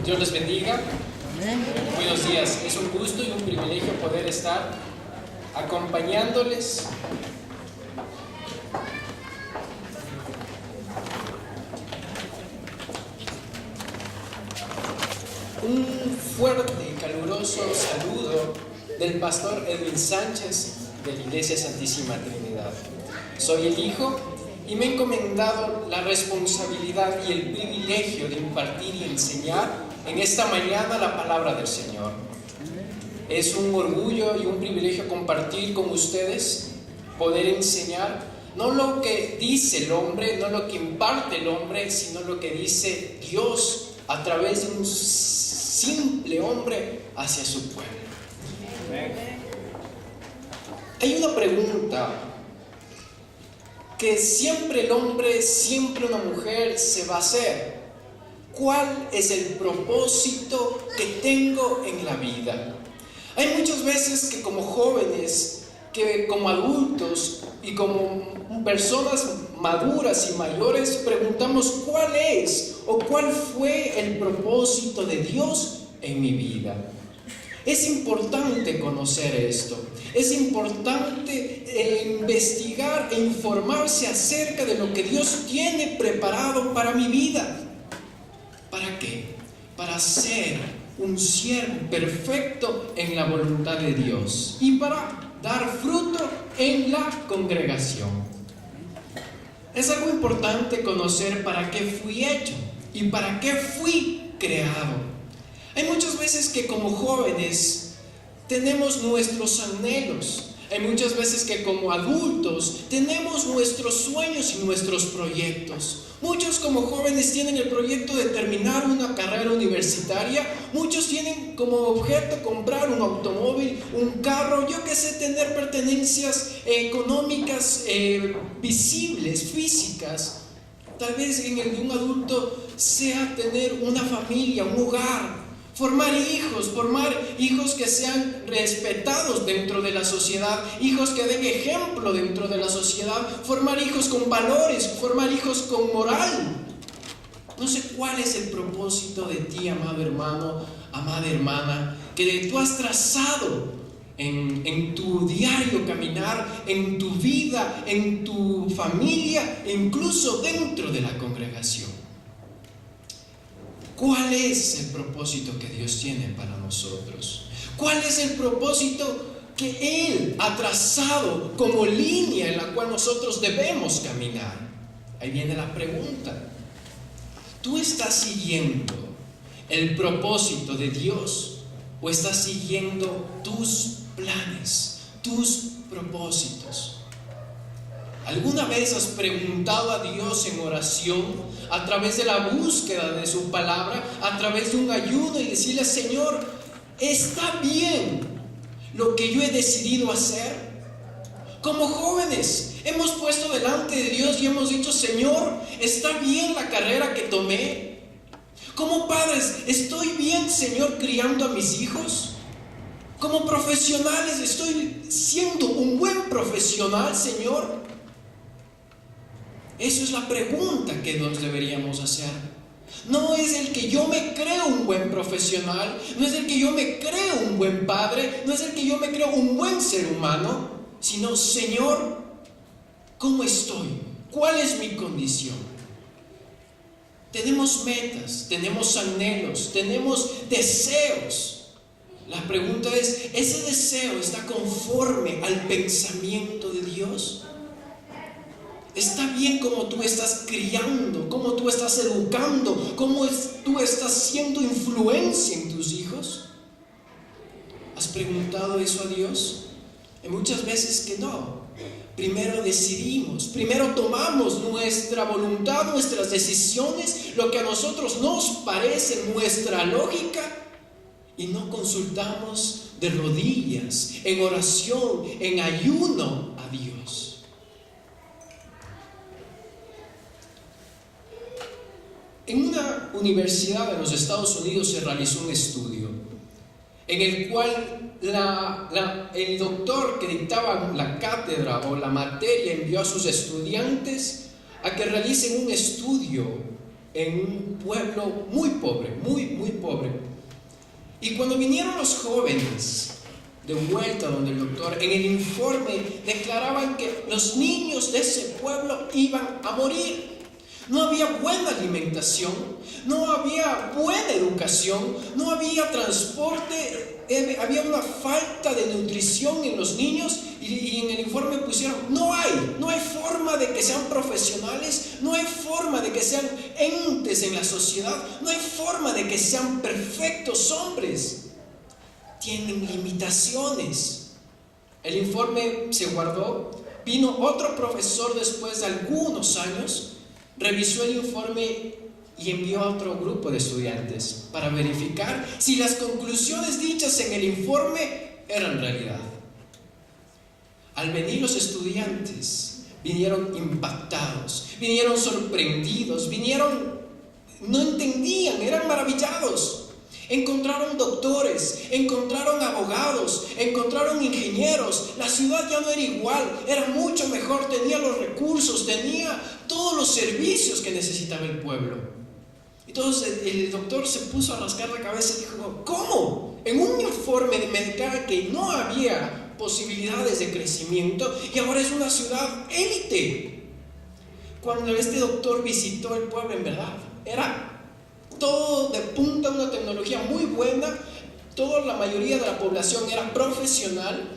Dios les bendiga. Buenos días. Es un gusto y un privilegio poder estar acompañándoles un fuerte y caluroso saludo del pastor Edwin Sánchez de la Iglesia Santísima Trinidad. Soy el hijo y me he encomendado la responsabilidad y el privilegio de impartir y enseñar en esta mañana la palabra del Señor. Es un orgullo y un privilegio compartir con ustedes, poder enseñar no lo que dice el hombre, no lo que imparte el hombre, sino lo que dice Dios a través de un simple hombre hacia su pueblo. Hay una pregunta que siempre el hombre, siempre una mujer se va a hacer: ¿cuál es el propósito que tengo en la vida? Hay muchas veces que como jóvenes, que como adultos y como personas maduras y mayores preguntamos cuál es o cuál fue el propósito de Dios en mi vida. Es importante conocer esto, es importante investigar e informarse acerca de lo que Dios tiene preparado para mi vida. ¿Para qué? Para ser un siervo perfecto en la voluntad de Dios y para dar fruto en la congregación. Es algo importante conocer para qué fui hecho y para qué fui creado. Hay muchas veces que como jóvenes tenemos nuestros anhelos. Hay muchas veces que como adultos tenemos nuestros sueños y nuestros proyectos. Muchos como jóvenes tienen el proyecto de terminar una carrera universitaria. Muchos tienen como objeto comprar un automóvil, un carro, yo qué sé, tener pertenencias económicas visibles, físicas. Tal vez en el de un adulto sea tener una familia, un hogar. Formar hijos que sean respetados dentro de la sociedad, hijos que den ejemplo dentro de la sociedad, formar hijos con valores, formar hijos con moral. No sé cuál es el propósito de ti, amado hermano, amada hermana, que tú has trazado en tu diario caminar, en tu vida, en tu familia, e incluso dentro de la congregación. ¿Cuál es el propósito que Dios tiene para nosotros? ¿Cuál es el propósito que Él ha trazado como línea en la cual nosotros debemos caminar? Ahí viene la pregunta. ¿Tú estás siguiendo el propósito de Dios o estás siguiendo tus planes, tus propósitos? ¿Alguna vez has preguntado a Dios en oración, a través de la búsqueda de su palabra, a través de un ayuno, y decirle: Señor, ¿está bien lo que yo he decidido hacer? Como jóvenes hemos puesto delante de Dios y hemos dicho: Señor, ¿está bien la carrera que tomé? Como padres, ¿estoy bien, Señor, criando a mis hijos? Como profesionales, ¿estoy siendo un buen profesional, Señor? Eso es la pregunta que nos deberíamos hacer. No es el que yo me creo un buen profesional, no es el que yo me creo un buen padre, no es el que yo me creo un buen ser humano, sino: Señor, ¿cómo estoy? ¿Cuál es mi condición? Tenemos metas, tenemos anhelos, tenemos deseos. La pregunta es: ¿ese deseo está conforme al pensamiento de Dios? ¿Está bien cómo tú estás criando, cómo tú estás educando, cómo tú estás siendo influencia en tus hijos? ¿Has preguntado eso a Dios? Y muchas veces que no. Primero decidimos, primero tomamos nuestra voluntad, nuestras decisiones, lo que a nosotros nos parece nuestra lógica, y no consultamos de rodillas, en oración, en ayuno a Dios. En una universidad de los Estados Unidos se realizó un estudio en el cual el doctor que dictaba la cátedra o la materia envió a sus estudiantes a que realicen un estudio en un pueblo muy pobre, muy pobre. Y cuando vinieron los jóvenes de vuelta donde el doctor, en el informe declaraban que los niños de ese pueblo iban a morir. No había buena alimentación, no había buena educación, no había transporte, había una falta de nutrición en los niños y en el informe pusieron, no hay forma de que sean profesionales, no hay forma de que sean entes en la sociedad, no hay forma de que sean perfectos hombres. Tienen limitaciones. El informe se guardó, vino otro profesor después de algunos años, revisó el informe y envió a otro grupo de estudiantes para verificar si las conclusiones dichas en el informe eran realidad. Al venir los estudiantes, vinieron impactados, vinieron sorprendidos, no entendían, eran maravillados. Encontraron doctores, encontraron abogados, encontraron ingenieros. La ciudad ya no era igual, era mucho mejor, tenía los recursos, tenía todos los servicios que necesitaba el pueblo. Entonces el doctor se puso a rascar la cabeza y dijo, ¿cómo? En un informe me declara que no había posibilidades de crecimiento y ahora es una ciudad élite. Cuando este doctor visitó el pueblo, en verdad, era todo de punta, una tecnología muy buena, la mayoría de la población era profesional.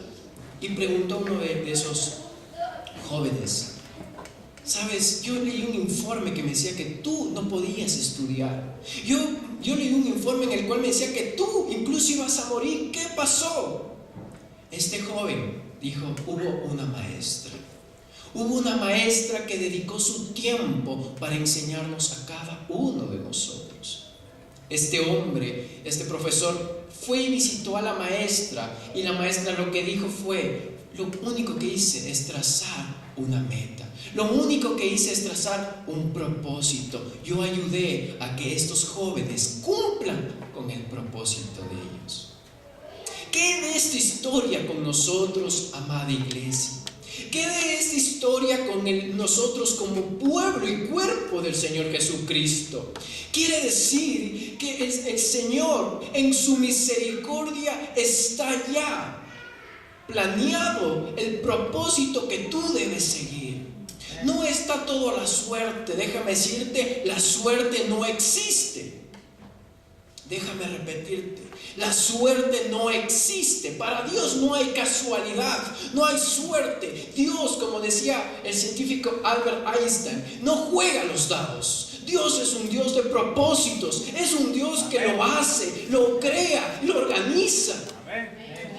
Y preguntó a uno de esos jóvenes, ¿sabes? Yo leí un informe que me decía que tú no podías estudiar. Yo leí un informe en el cual me decía que tú incluso ibas a morir. ¿Qué pasó? Este joven dijo, hubo una maestra. Hubo una maestra que dedicó su tiempo para enseñarnos a cada uno de nosotros. Este hombre, este profesor, fue y visitó a la maestra y la maestra lo que dijo fue, lo único que hice es trazar una meta. Lo único que hice es trazar un propósito. Yo ayudé a que estos jóvenes cumplan con el propósito de ellos. ¿Qué de esta historia con nosotros, amada iglesia? ¿Qué de esta historia con nosotros como pueblo y cuerpo del Señor Jesucristo? Quiere decir que el Señor en su misericordia está ya planeado el propósito que tú debes seguir. No está todo a la suerte. Déjame decirte, la suerte no existe. Déjame repetirte, la suerte no existe. Para Dios no hay casualidad, no hay suerte. Dios, como decía el científico Albert Einstein, no juega los dados. Dios es un Dios de propósitos, es un Dios que lo hace, lo crea, lo organiza.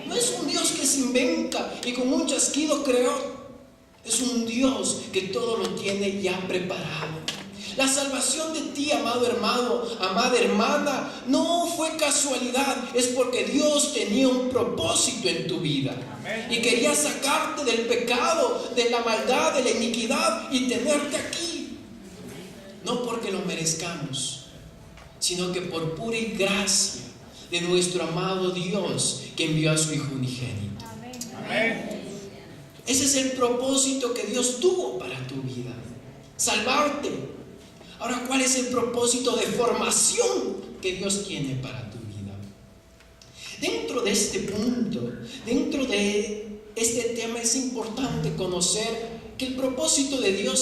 No es un Dios que se inventa y con un chasquido creó. Es un Dios que todo lo tiene ya preparado. La salvación de ti, amado hermano, amada hermana, no fue casualidad, es porque Dios tenía un propósito en tu vida. Y quería sacarte del pecado, de la maldad, de la iniquidad y tenerte aquí. No porque lo merezcamos, sino que por pura gracia de nuestro amado Dios que envió a su Hijo unigénito. Ese es el propósito que Dios tuvo para tu vida, salvarte. Ahora, ¿cuál es el propósito de formación que Dios tiene para tu vida? Dentro de este punto, dentro de este tema, es importante conocer que el propósito de Dios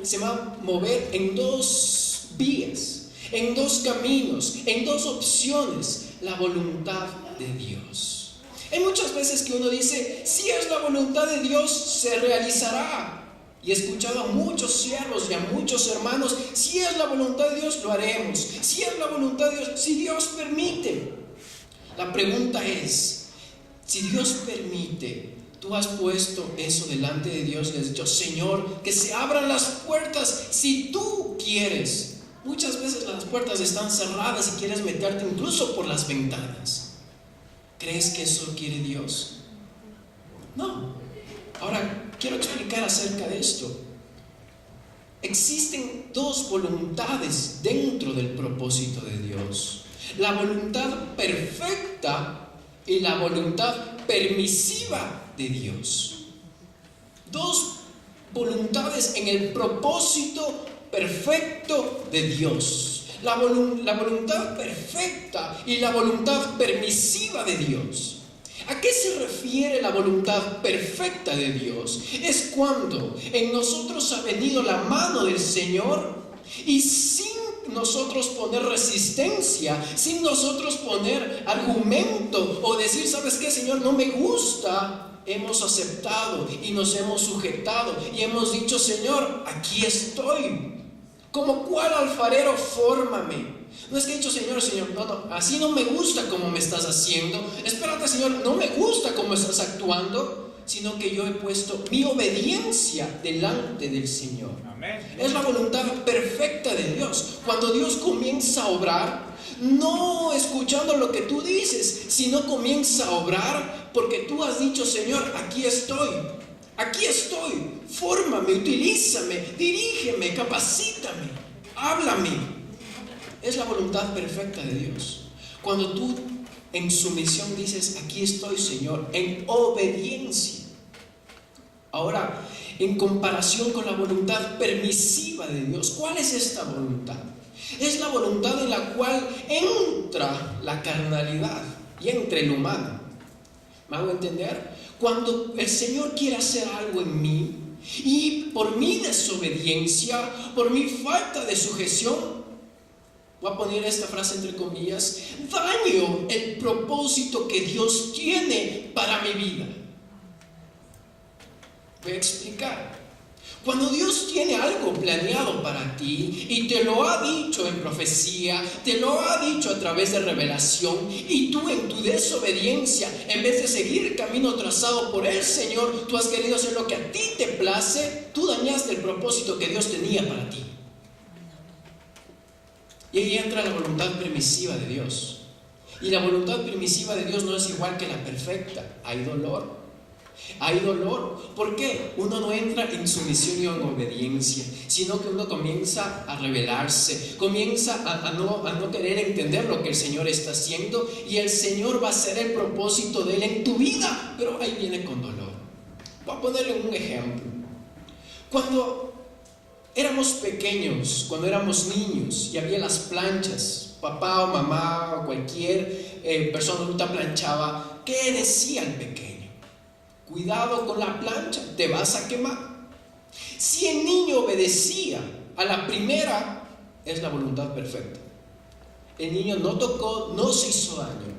se va a mover en dos vías, en dos caminos, en dos opciones: la voluntad de Dios. Hay muchas veces que uno dice, si es la voluntad de Dios, se realizará. Y he escuchado a muchos siervos y a muchos hermanos, si es la voluntad de Dios, lo haremos. Si es la voluntad de Dios, si Dios permite. La pregunta es, si Dios permite, tú has puesto eso delante de Dios y has dicho, Señor, que se abran las puertas si tú quieres. Muchas veces las puertas están cerradas y quieres meterte incluso por las ventanas. ¿Crees que eso quiere Dios? No. Ahora, quiero explicar acerca de esto. Existen dos voluntades dentro del propósito de Dios: la voluntad perfecta y la voluntad permisiva de Dios. Dos voluntades en el propósito perfecto de Dios. La voluntad perfecta y la voluntad permisiva de Dios. ¿A qué se refiere la voluntad perfecta de Dios? Es cuando en nosotros ha venido la mano del Señor y sin nosotros poner resistencia, sin nosotros poner argumento o decir, ¿sabes qué, Señor? No me gusta. Hemos aceptado y nos hemos sujetado y hemos dicho, Señor, aquí estoy. Como cual alfarero, fórmame. No es que he dicho, Señor, no, así no me gusta como me estás haciendo. Espérate, Señor, no me gusta como estás actuando, sino que yo he puesto mi obediencia delante del Señor. Amén. Es la voluntad perfecta de Dios. Cuando Dios comienza a obrar, no escuchando lo que tú dices, sino comienza a obrar porque tú has dicho, Señor, aquí estoy, fórmame, utilízame, dirígeme, capacítame, háblame. Es la voluntad perfecta de Dios. Cuando tú en sumisión dices, aquí estoy, Señor, en obediencia. Ahora, en comparación con la voluntad permisiva de Dios, ¿cuál es esta voluntad? Es la voluntad en la cual entra la carnalidad y entra el humano. ¿Me hago entender? Cuando el Señor quiere hacer algo en mí y por mi desobediencia, por mi falta de sujeción, voy a poner esta frase entre comillas, daño el propósito que Dios tiene para mi vida. Voy a explicar. Cuando Dios tiene algo planeado para ti y te lo ha dicho en profecía, te lo ha dicho a través de revelación, y tú en tu desobediencia, en vez de seguir el camino trazado por el Señor, tú has querido hacer lo que a ti te place, tú dañaste el propósito que Dios tenía para ti. Y ahí entra la voluntad permisiva de Dios. Y la voluntad permisiva de Dios no es igual que la perfecta. Hay dolor. Hay dolor. ¿Por qué? Uno no entra en sumisión y en obediencia, sino que uno comienza a rebelarse, comienza a no querer entender lo que el Señor está haciendo, y el Señor va a hacer el propósito de Él en tu vida, pero ahí viene con dolor. Voy a ponerle un ejemplo. Cuando éramos pequeños, cuando éramos niños y había las planchas, papá o mamá o cualquier persona adulta planchaba, ¿qué decía el pequeño? Cuidado con la plancha, te vas a quemar. Si el niño obedecía a la primera, es la voluntad perfecta. El niño no tocó, no se hizo daño.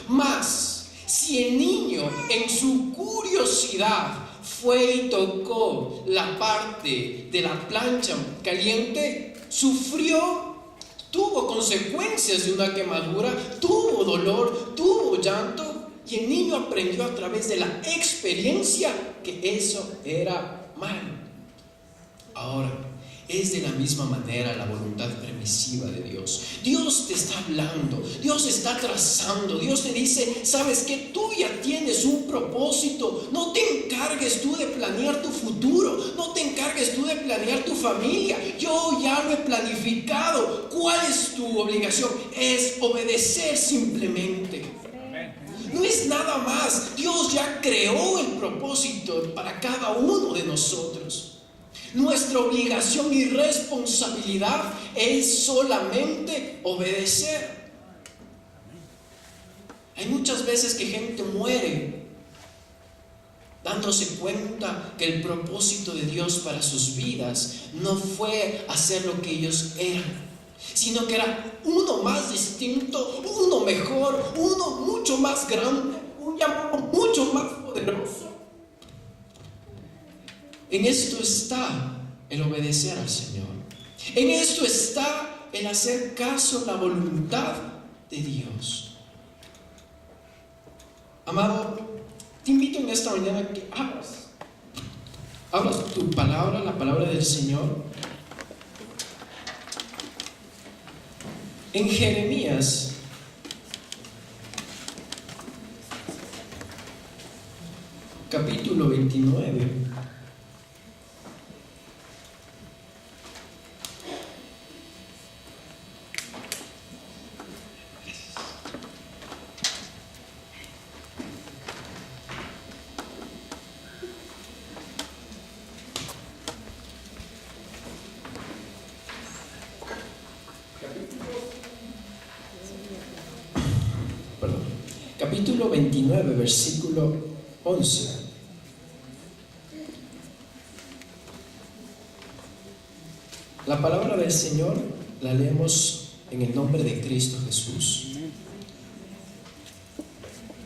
Mas, si el niño en su curiosidad fue y tocó la parte de la plancha caliente, sufrió, tuvo consecuencias de una quemadura, tuvo dolor, tuvo llanto. Y el niño aprendió a través de la experiencia que eso era malo. Ahora, es de la misma manera la voluntad permisiva de Dios. Dios te está hablando, Dios está trazando, Dios te dice, sabes que tú ya tienes un propósito. No te encargues tú de planear tu futuro, no te encargues tú de planear tu familia. Yo ya lo he planificado. ¿Cuál es tu obligación? Es obedecer simplemente. No es nada más. Dios ya creó el propósito para cada uno de nosotros. Nuestra obligación y responsabilidad es solamente obedecer. Hay muchas veces que gente muere dándose cuenta que el propósito de Dios para sus vidas no fue hacer lo que ellos eran, sino que era uno más distinto, uno mejor, uno mucho más grande, un llamado mucho más poderoso. En esto está el obedecer al Señor. En esto está el hacer caso a la voluntad de Dios. Amado, te invito en esta mañana a que abras tu palabra, la palabra del Señor. En Jeremías, capítulo 29. capítulo 29, versículo 11. La palabra del Señor la leemos en el nombre de Cristo Jesús.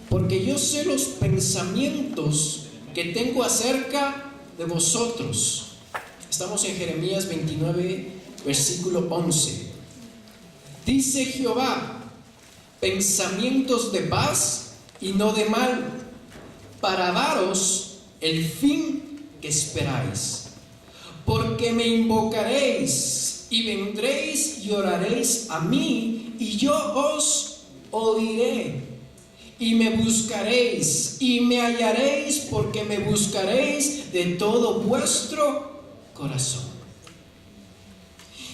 Porque yo sé los pensamientos que tengo acerca de vosotros. Estamos en Jeremías 29, versículo 11. Dice Jehová: pensamientos de paz y no de mal, para daros el fin que esperáis. Porque me invocaréis y vendréis y oraréis a mí, y yo os oiré. Y me buscaréis y me hallaréis, porque me buscaréis de todo vuestro corazón.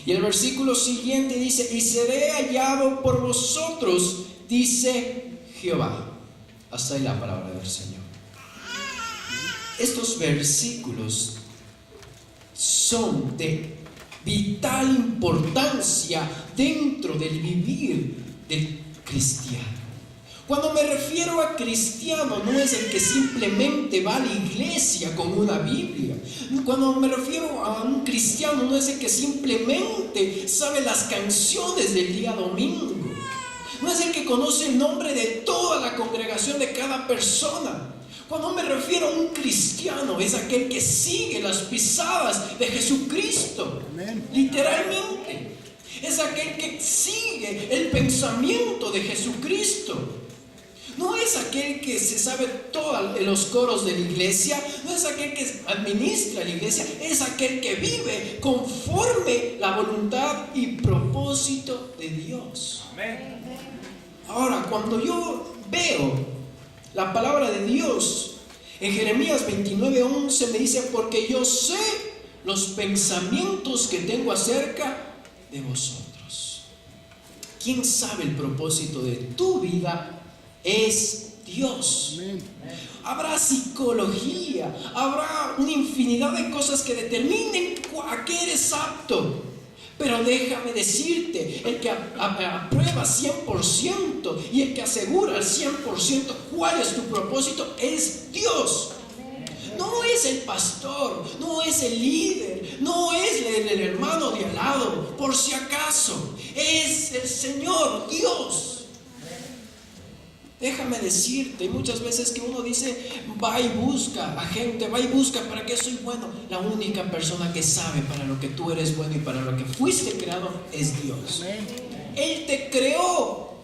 Y el versículo siguiente dice: y seré hallado por vosotros, dice Jehová. Hasta ahí la palabra del Señor. Estos versículos son de vital importancia dentro del vivir del cristiano. Cuando me refiero a cristiano, no es el que simplemente va a la iglesia con una Biblia. Cuando me refiero a un cristiano, no es el que simplemente sabe las canciones del día domingo. No es el que conoce el nombre de toda la congregación de cada persona. Cuando me refiero a un cristiano, es aquel que sigue las pisadas de Jesucristo. Amén. Literalmente. Es aquel que sigue el pensamiento de Jesucristo. No es aquel que se sabe todos los coros de la iglesia, no es aquel que administra la iglesia, es aquel que vive conforme la voluntad y propósito de Dios. Amén. Ahora, cuando yo veo la palabra de Dios en Jeremías 29:11, me dice: porque yo sé los pensamientos que tengo acerca de vosotros. ¿Quién sabe el propósito de tu vida? Es Dios. Amén. Habrá psicología, habrá una infinidad de cosas que determinen a qué eres apto. Pero déjame decirte, el que aprueba 100% y el que asegura al 100% cuál es tu propósito es Dios. No es el pastor, no es el líder, no es el hermano de al lado, por si acaso. Es el Señor Dios. Déjame decirte, muchas veces que uno dice, va y busca a gente, va y busca para qué soy bueno. La única persona que sabe para lo que tú eres bueno y para lo que fuiste creado es Dios. Él te creó.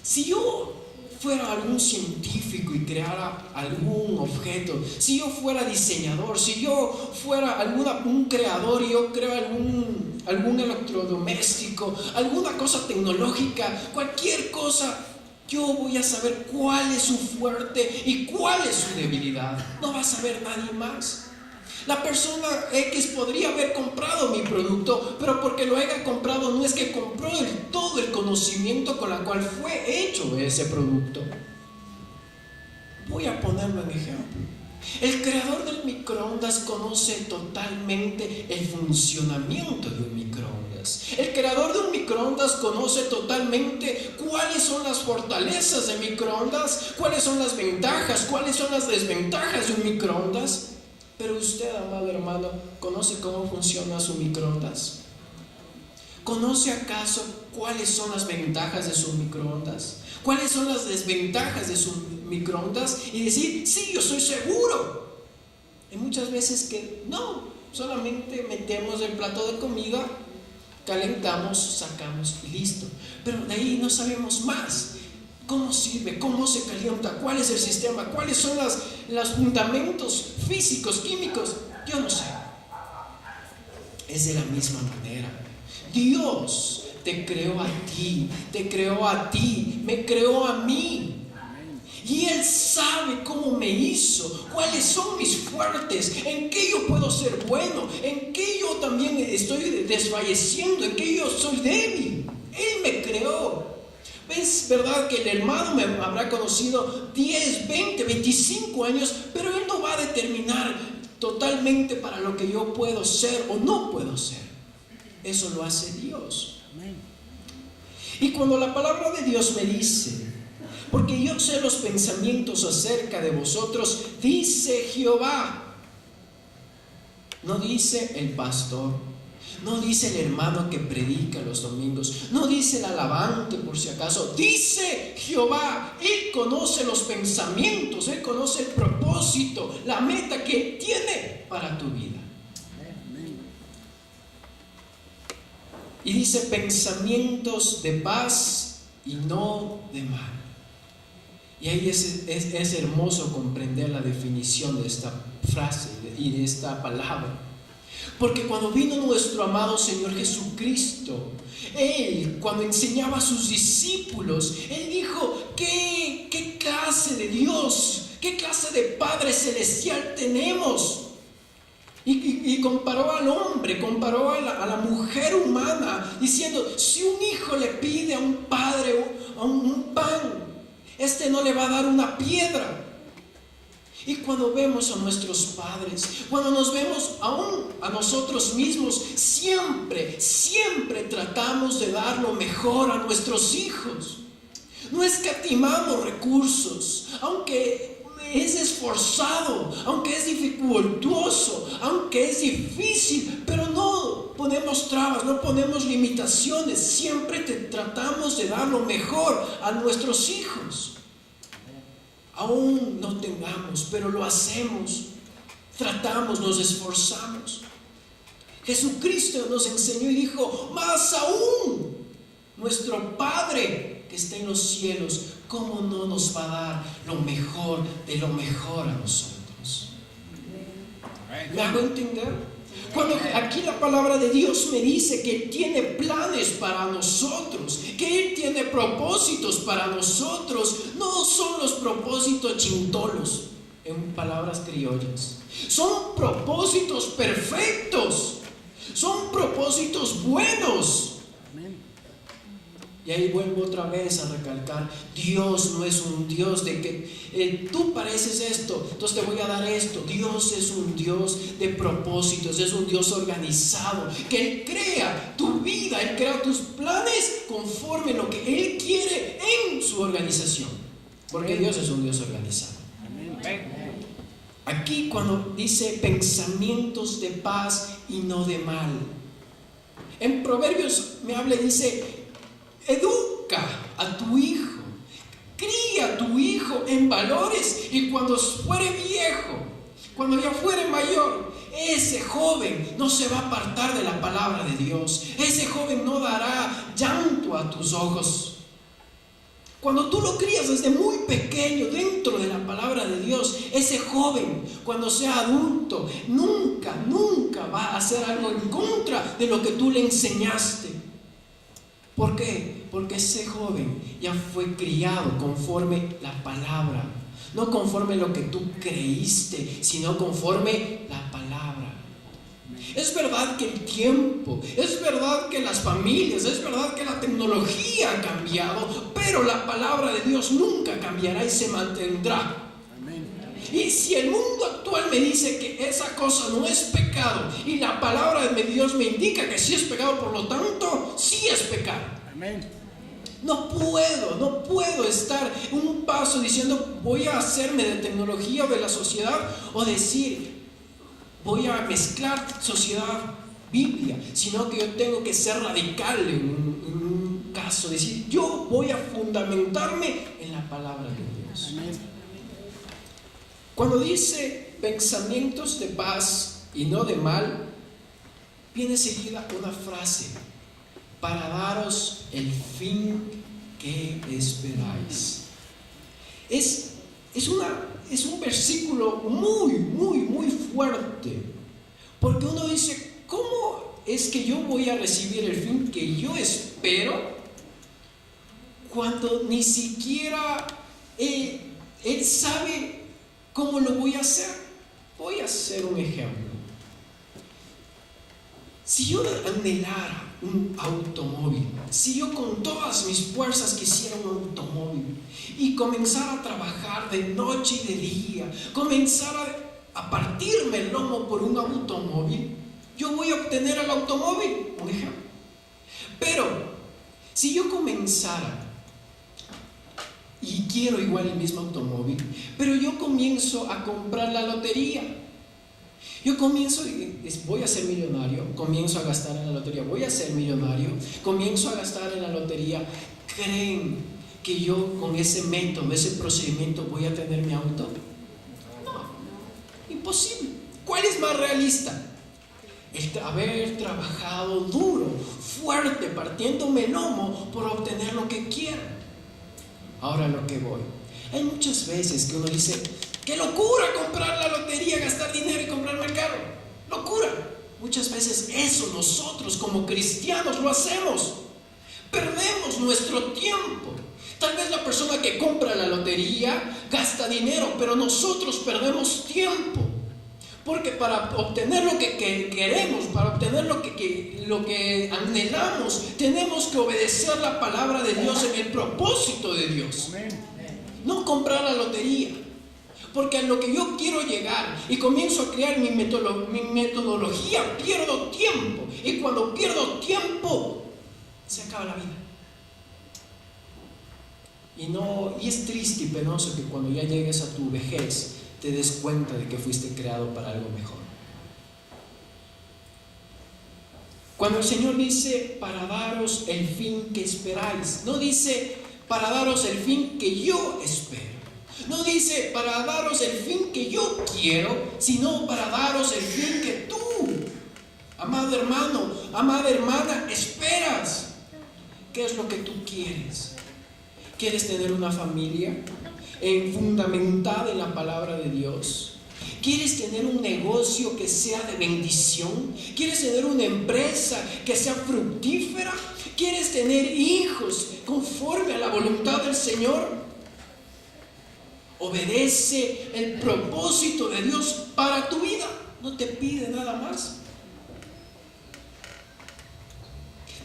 Si yo fuera algún científico y creara algún objeto, si yo fuera diseñador, si yo fuera un creador y yo creo algún electrodoméstico, alguna cosa tecnológica, cualquier cosa, yo voy a saber cuál es su fuerte y cuál es su debilidad. No va a saber nadie más. La persona X podría haber comprado mi producto, pero porque lo haya comprado no es que compró todo el conocimiento con el cual fue hecho ese producto. Voy a ponerlo en ejemplo. El creador del microondas conoce totalmente el funcionamiento de un microondas. El creador de un microondas conoce totalmente cuáles son las fortalezas del microondas, cuáles son las ventajas, cuáles son las desventajas de un microondas. Pero usted, amado hermano, ¿conoce cómo funciona su microondas? ¿Conoce acaso cuáles son las ventajas de su microondas? ¿Cuáles son las desventajas de su microondas? Y decir, sí, yo soy seguro. Y muchas veces que no, solamente metemos el plato de comida, calentamos, sacamos y listo. Pero de ahí no sabemos más. ¿Cómo sirve? ¿Cómo se calienta? ¿Cuál es el sistema? ¿Cuáles son los fundamentos físicos, químicos? Yo no sé. Es de la misma manera. Dios te creó a ti, me creó a mí. Y Él sabe cómo me hizo, cuáles son mis fuertes, en qué yo puedo ser bueno, en qué yo también estoy desfalleciendo, en qué yo soy débil. Él me creó. Es verdad que el hermano me habrá conocido 10, 20, 25 años, pero Él no va a determinar totalmente para lo que yo puedo ser o no puedo ser. Eso lo hace Dios. Y cuando la palabra de Dios me dice, porque yo sé los pensamientos acerca de vosotros, dice Jehová. No dice el pastor, no dice el hermano que predica los domingos, no dice el alabante por si acaso, dice Jehová. Él conoce los pensamientos, Él conoce el propósito, la meta que Él tiene para tu vida. Y dice pensamientos de paz y no de mal. Y ahí es hermoso comprender la definición de esta frase y de esta palabra. Porque cuando vino nuestro amado Señor Jesucristo, Él, cuando enseñaba a sus discípulos, Él dijo: ¿qué clase de Dios, qué clase de Padre Celestial tenemos? Y comparó al hombre, comparó a la mujer humana, diciendo: si un hijo le pide a un padre un pan, este no le va a dar una piedra. Y cuando vemos a nuestros padres, cuando nos vemos aún a nosotros mismos, siempre tratamos de dar lo mejor a nuestros hijos. No escatimamos recursos, aunque es esforzado, aunque es dificultoso, aunque es difícil, pero no ponemos trabas, no ponemos limitaciones. Siempre tratamos de dar lo mejor a nuestros hijos. Aún no tengamos, pero lo hacemos, tratamos, nos esforzamos. Jesucristo nos enseñó y dijo: más aún, nuestro Padre que está en los cielos, ¿cómo no nos va a dar lo mejor de lo mejor a nosotros? ¿Me hago entender? Cuando aquí la palabra de Dios me dice que Él tiene planes para nosotros, que Él tiene propósitos para nosotros, no son los propósitos chintolos, en palabras criollas. Son propósitos perfectos, son propósitos buenos. Y ahí vuelvo otra vez a recalcar: Dios no es un Dios de que tú pareces esto, entonces te voy a dar esto. Dios es un Dios de propósitos, es un Dios organizado, que Él crea tu vida, Él crea tus planes conforme lo que Él quiere en su organización, porque Dios es un Dios organizado. Aquí cuando dice pensamientos de paz y no de mal, en Proverbios me habla y dice: educa a tu hijo, cría a tu hijo en valores, y cuando fuere viejo, cuando ya fuere mayor, ese joven no se va a apartar de la palabra de Dios. Ese joven no dará llanto a tus ojos. Cuando tú lo crías desde muy pequeño dentro de la palabra de Dios, ese joven, cuando sea adulto, nunca va a hacer algo en contra de lo que tú le enseñaste. ¿Por qué? Porque ese joven ya fue criado conforme la palabra, no conforme lo que tú creíste, sino conforme la palabra. Es verdad que el tiempo, es verdad que las familias, es verdad que la tecnología ha cambiado, pero la palabra de Dios nunca cambiará y se mantendrá. Y si el mundo actual me dice que esa cosa no es pecado, y la palabra de Dios me indica que sí es pecado, por lo tanto, sí es pecado. No puedo estar un paso diciendo: voy a hacerme de tecnología o de la sociedad, o decir: voy a mezclar sociedad, Biblia, sino que yo tengo que ser radical en un caso, decir: yo voy a fundamentarme en la palabra de Dios. Cuando dice pensamientos de paz y no de mal, viene seguida una frase: para daros el fin que esperáis. Es un versículo muy fuerte, porque uno dice: ¿cómo es que yo voy a recibir el fin que yo espero cuando ni siquiera Él sabe cómo lo voy a hacer? Voy a hacer un ejemplo. Si yo anhelara un automóvil, si yo con todas mis fuerzas quisiera un automóvil y comenzara a trabajar de noche y de día, comenzara a partirme el lomo por un automóvil, yo voy a obtener el automóvil, un ejemplo. Pero si yo comenzara y quiero igual el mismo automóvil, pero yo comienzo a comprar la lotería. Yo comienzo, voy a ser millonario, comienzo a gastar en la lotería, voy a ser millonario, comienzo a gastar en la lotería. ¿Creen que yo con ese método, ese procedimiento voy a tener mi auto? No, imposible. ¿Cuál es más realista? El haber trabajado duro, fuerte, partiéndome el lomo por obtener lo que quiero. Ahora lo que voy. Hay muchas veces que uno dice, ¡qué locura comprar la lotería, gastar dinero y comprarme el carro! ¡Locura! Muchas veces eso nosotros como cristianos lo hacemos. Perdemos nuestro tiempo. Tal vez la persona que compra la lotería gasta dinero, pero nosotros perdemos tiempo. Porque para obtener lo que queremos, para obtener lo que anhelamos, tenemos que obedecer la palabra de Dios en el propósito de Dios. No comprar la lotería. Porque a lo que yo quiero llegar y comienzo a crear mi metodología, pierdo tiempo. Y cuando pierdo tiempo, se acaba la vida. Y es triste y penoso que cuando ya llegues a tu vejez, te des cuenta de que fuiste creado para algo mejor. Cuando el Señor dice para daros el fin que esperáis, no dice para daros el fin que yo espero, no dice para daros el fin que yo quiero, sino para daros el fin que tú, amado hermano, amada hermana, esperas. ¿Qué es lo que tú quieres? ¿Quieres tener una familia fundamentada en la palabra de Dios? ¿Quieres tener un negocio que sea de bendición? ¿Quieres tener una empresa que sea fructífera? ¿Quieres tener hijos conforme a la voluntad del Señor? Obedece el propósito de Dios para tu vida. No te pide nada más.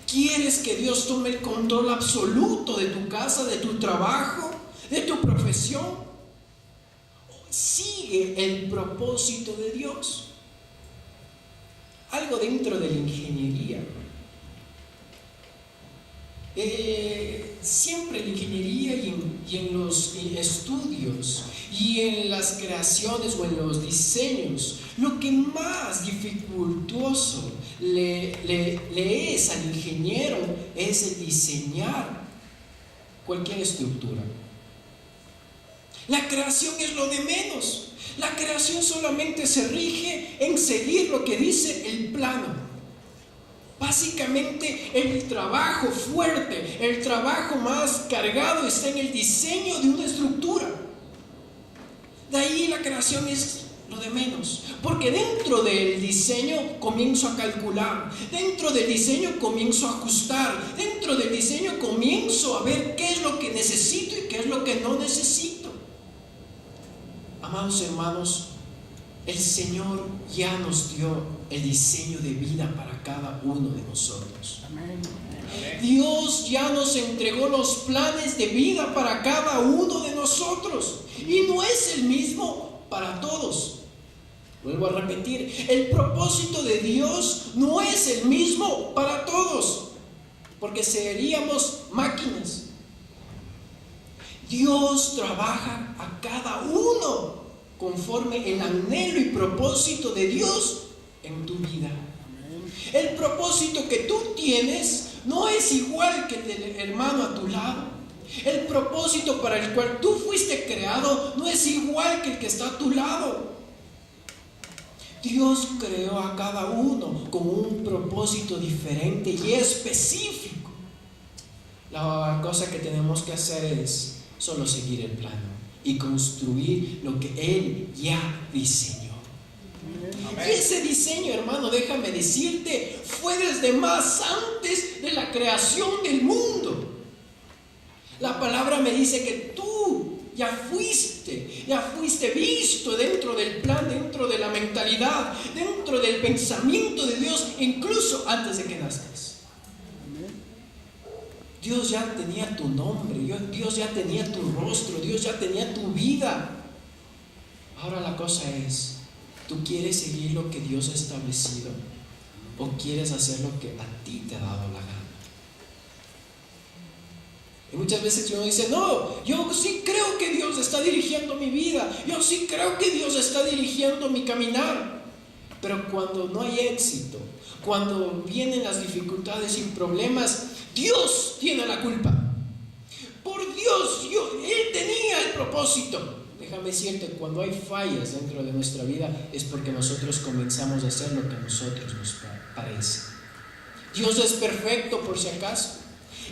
¿Quieres que Dios tome el control absoluto de tu casa, de tu trabajo, de tu profesión? Sigue el propósito de Dios. Algo dentro de la ingeniería. Siempre en la ingeniería y en los estudios y en las creaciones o en los diseños, lo que más dificultoso le es al ingeniero es el diseñar cualquier estructura. La creación es lo de menos. La creación solamente se rige en seguir lo que dice el plano. Básicamente el trabajo fuerte, el trabajo más cargado está en el diseño de una estructura. De ahí la creación es lo de menos, porque dentro del diseño comienzo a calcular, dentro del diseño comienzo a ajustar, dentro del diseño comienzo a ver qué es lo que necesito y qué es lo que no necesito. Amados hermanos, el Señor ya nos dio el diseño de vida para cada uno de nosotros. Dios ya nos entregó los planes de vida para cada uno de nosotros y no es el mismo para todos. Vuelvo a repetir, el propósito de Dios no es el mismo para todos, porque seríamos máquinas. Dios trabaja a cada uno conforme el anhelo y propósito de Dios en tu vida. El propósito que tú tienes no es igual que el del hermano a tu lado. El propósito para el cual tú fuiste creado no es igual que el que está a tu lado. Dios creó a cada uno con un propósito diferente y específico. La cosa que tenemos que hacer es solo seguir el plano y construir lo que Él ya diseñó. Amén. Y ese diseño, hermano, déjame decirte, fue desde más antes de la creación del mundo. La palabra me dice que tú ya fuiste visto dentro del plan, dentro de la mentalidad, dentro del pensamiento de Dios, incluso antes de que nazcas. Dios ya tenía tu nombre, Dios ya tenía tu rostro, Dios ya tenía tu vida. Ahora la cosa es, ¿tú quieres seguir lo que Dios ha establecido o quieres hacer lo que a ti te ha dado la gana? Y muchas veces uno dice, no, yo sí creo que Dios está dirigiendo mi vida, yo sí creo que Dios está dirigiendo mi caminar. Pero cuando no hay éxito, cuando vienen las dificultades y problemas, Dios tiene la culpa. Por Dios, Él tenía el propósito. Déjame decirte, cuando hay fallas dentro de nuestra vida es porque nosotros comenzamos a hacer lo que a nosotros nos parece. Dios es perfecto por si acaso.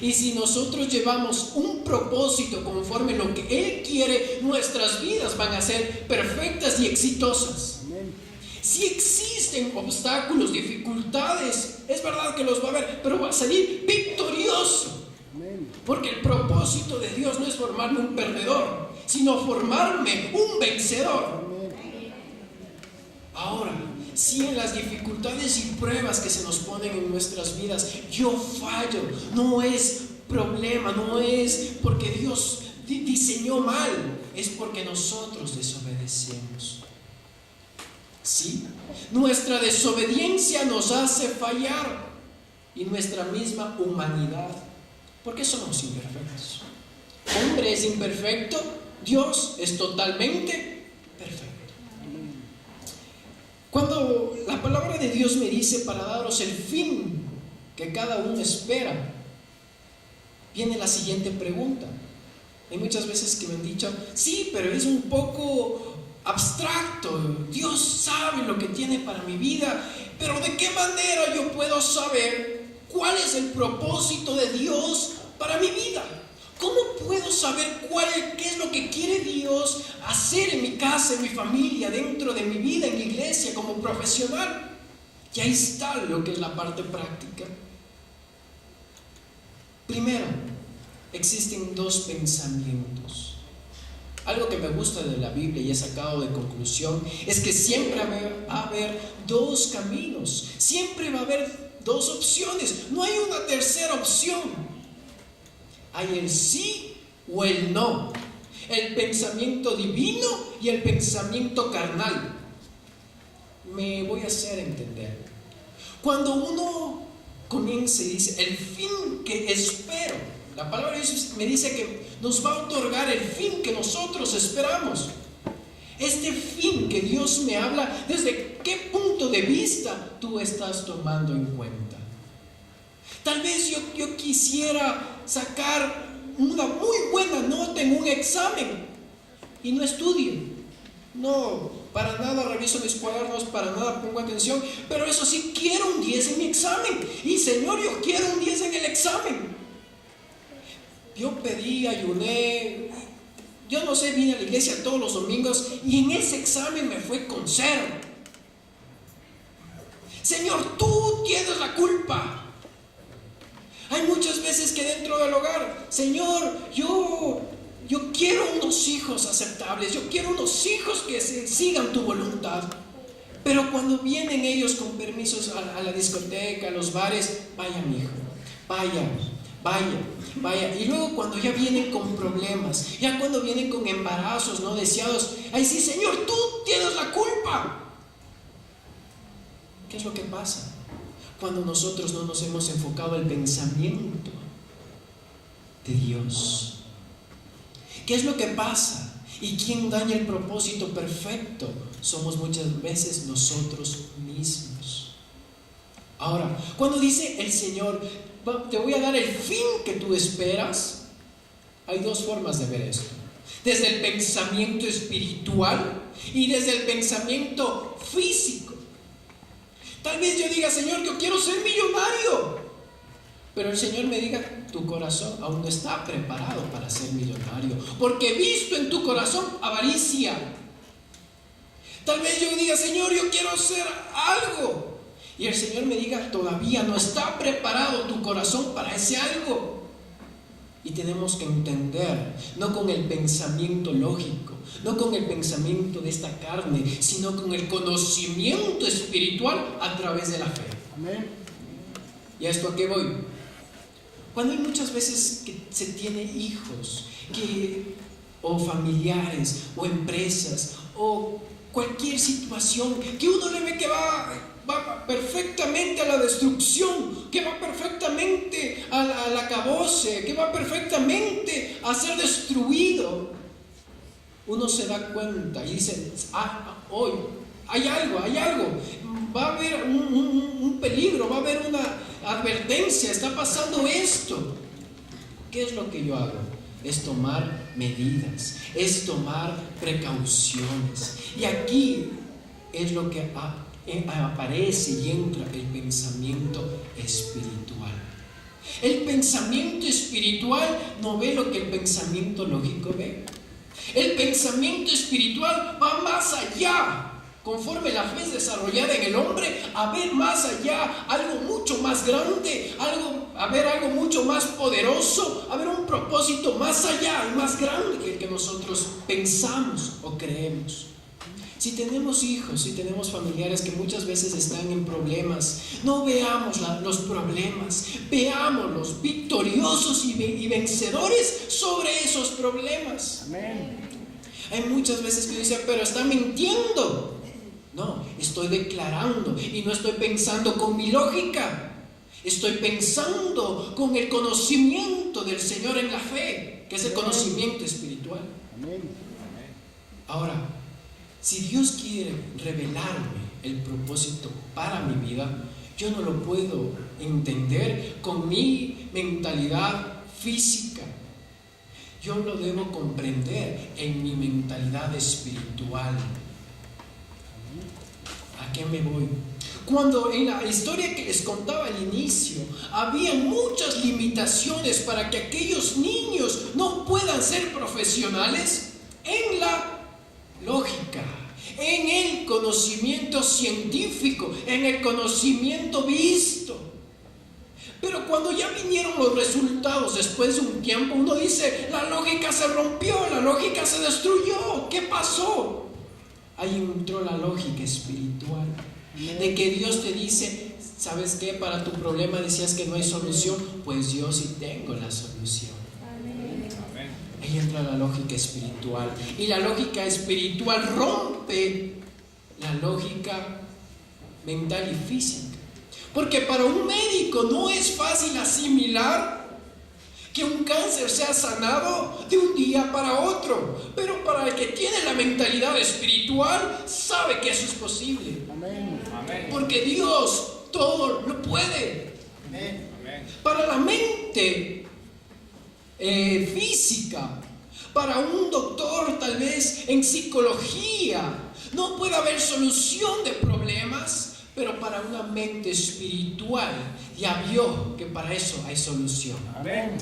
Y si nosotros llevamos un propósito conforme a lo que Él quiere, nuestras vidas van a ser perfectas y exitosas. Amén. Si existen obstáculos, dificultades, es verdad que los va a haber, pero va a salir victorioso. Amén. Porque el propósito de Dios no es formarme un perdedor, sino formarme un vencedor. Amén. Ahora, si en las dificultades y pruebas que se nos ponen en nuestras vidas yo fallo, no es problema, no es porque Dios diseñó mal, es porque nosotros desobedecemos. ¿Sí? Nuestra desobediencia nos hace fallar y nuestra misma humanidad, porque somos imperfectos. Hombre es imperfecto, Dios es totalmente perfecto. Cuando la palabra de Dios me dice para daros el fin que cada uno espera, viene la siguiente pregunta. Hay muchas veces que me han dicho, sí, pero es un poco abstracto, Dios sabe lo que tiene para mi vida, pero ¿de qué manera yo puedo saber cuál es el propósito de Dios para mi vida? ¿Cómo puedo saber qué es lo que quiere Dios hacer en mi casa, en mi familia, dentro de mi vida, en mi iglesia, como profesional? Y ahí está lo que es la parte práctica. Primero, existen dos pensamientos. Algo que me gusta de la Biblia y he sacado de conclusión es que siempre va a haber dos caminos, siempre va a haber dos opciones, no hay una tercera opción. Hay el sí o el no, el pensamiento divino y el pensamiento carnal. Me voy a hacer entender. Cuando uno comienza y dice el fin que espero, la palabra de Dios me dice que nos va a otorgar el fin que nosotros esperamos. Este fin que Dios me habla, ¿desde qué punto de vista tú estás tomando en cuenta? Tal vez yo quisiera sacar una muy buena nota en un examen y no estudio. No, para nada reviso mis cuadernos, para nada pongo atención, pero eso sí, quiero un 10 en mi examen. Y Señor, yo quiero un 10 en el examen. Yo pedí, ayuné, yo no sé, vine a la iglesia todos los domingos y en ese examen me fue con 0. Señor, tú tienes la culpa. Hay muchas veces que dentro del hogar, Señor, yo quiero unos hijos aceptables, yo quiero unos hijos que sigan tu voluntad. Pero cuando vienen ellos con permisos a la discoteca, a los bares, vaya mi hijo, vaya. Y luego cuando ya vienen con problemas, ya cuando vienen con embarazos no deseados, ahí sí, Señor, tú tienes la culpa. ¿Qué es lo que pasa? Cuando nosotros no nos hemos enfocado en el pensamiento de Dios. ¿Qué es lo que pasa? ¿Y quién daña el propósito perfecto? Somos muchas veces nosotros mismos. Ahora, cuando dice el Señor, te voy a dar el fin que tú esperas, hay dos formas de ver esto. Desde el pensamiento espiritual y desde el pensamiento físico. Tal vez yo diga, Señor, yo quiero ser millonario, pero el Señor me diga, tu corazón aún no está preparado para ser millonario, porque he visto en tu corazón avaricia. Tal vez yo diga, Señor, yo quiero hacer algo, y el Señor me diga, todavía no está preparado tu corazón para ese algo. Y tenemos que entender, no con el pensamiento lógico, no con el pensamiento de esta carne, sino con el conocimiento espiritual a través de la fe. Amén. ¿Y a esto a qué voy? Cuando hay muchas veces que se tiene hijos, o familiares, o empresas, o cualquier situación que uno le ve que va va perfectamente a la destrucción, que va perfectamente al acabose, que va perfectamente a ser destruido, uno se da cuenta y dice, hoy hay algo, va a haber un peligro, va a haber una advertencia, está pasando esto. ¿Qué es lo que yo hago? Es tomar medidas, es tomar precauciones. Y aquí es lo que aparece y entra el pensamiento espiritual. El pensamiento espiritual no ve lo que el pensamiento lógico ve. El pensamiento espiritual va más allá. Conforme la fe es desarrollada en el hombre, a ver más allá, algo mucho más grande, a ver algo mucho más poderoso, a ver un propósito más allá y más grande que el que nosotros pensamos o creemos. Si tenemos hijos, si tenemos familiares que muchas veces están en problemas, no veamos los problemas, veámoslos victoriosos y vencedores sobre esos problemas. Amén. Hay muchas veces que dicen, pero está mintiendo. No, estoy declarando y no estoy pensando con mi lógica. Estoy pensando con el conocimiento del Señor en la fe, que es el conocimiento espiritual. Amén. Ahora, si Dios quiere revelarme el propósito para mi vida, yo no lo puedo entender con mi mentalidad física. Yo lo debo comprender en mi mentalidad espiritual. ¿A qué me voy? Cuando en la historia que les contaba al inicio, había muchas limitaciones para que aquellos niños no puedan ser profesionales en la lógica, en el conocimiento científico, en el conocimiento visto. Pero cuando ya vinieron los resultados después de un tiempo, uno dice, la lógica se rompió, la lógica se destruyó. ¿Qué pasó? Ahí entró la lógica espiritual, de que Dios te dice, ¿sabes qué? Para tu problema decías que no hay solución, pues yo sí tengo la solución. Ahí entra la lógica espiritual, y la lógica espiritual rompe la lógica mental y física, porque para un médico no es fácil asimilar que un cáncer sea sanado de un día para otro, pero para el que tiene la mentalidad espiritual sabe que eso es posible. Amén. Porque Dios todo lo puede. Amén. Para la mente física, para un doctor tal vez en psicología, no puede haber solución de problemas, pero para una mente espiritual ya vio que para eso hay solución. Amén.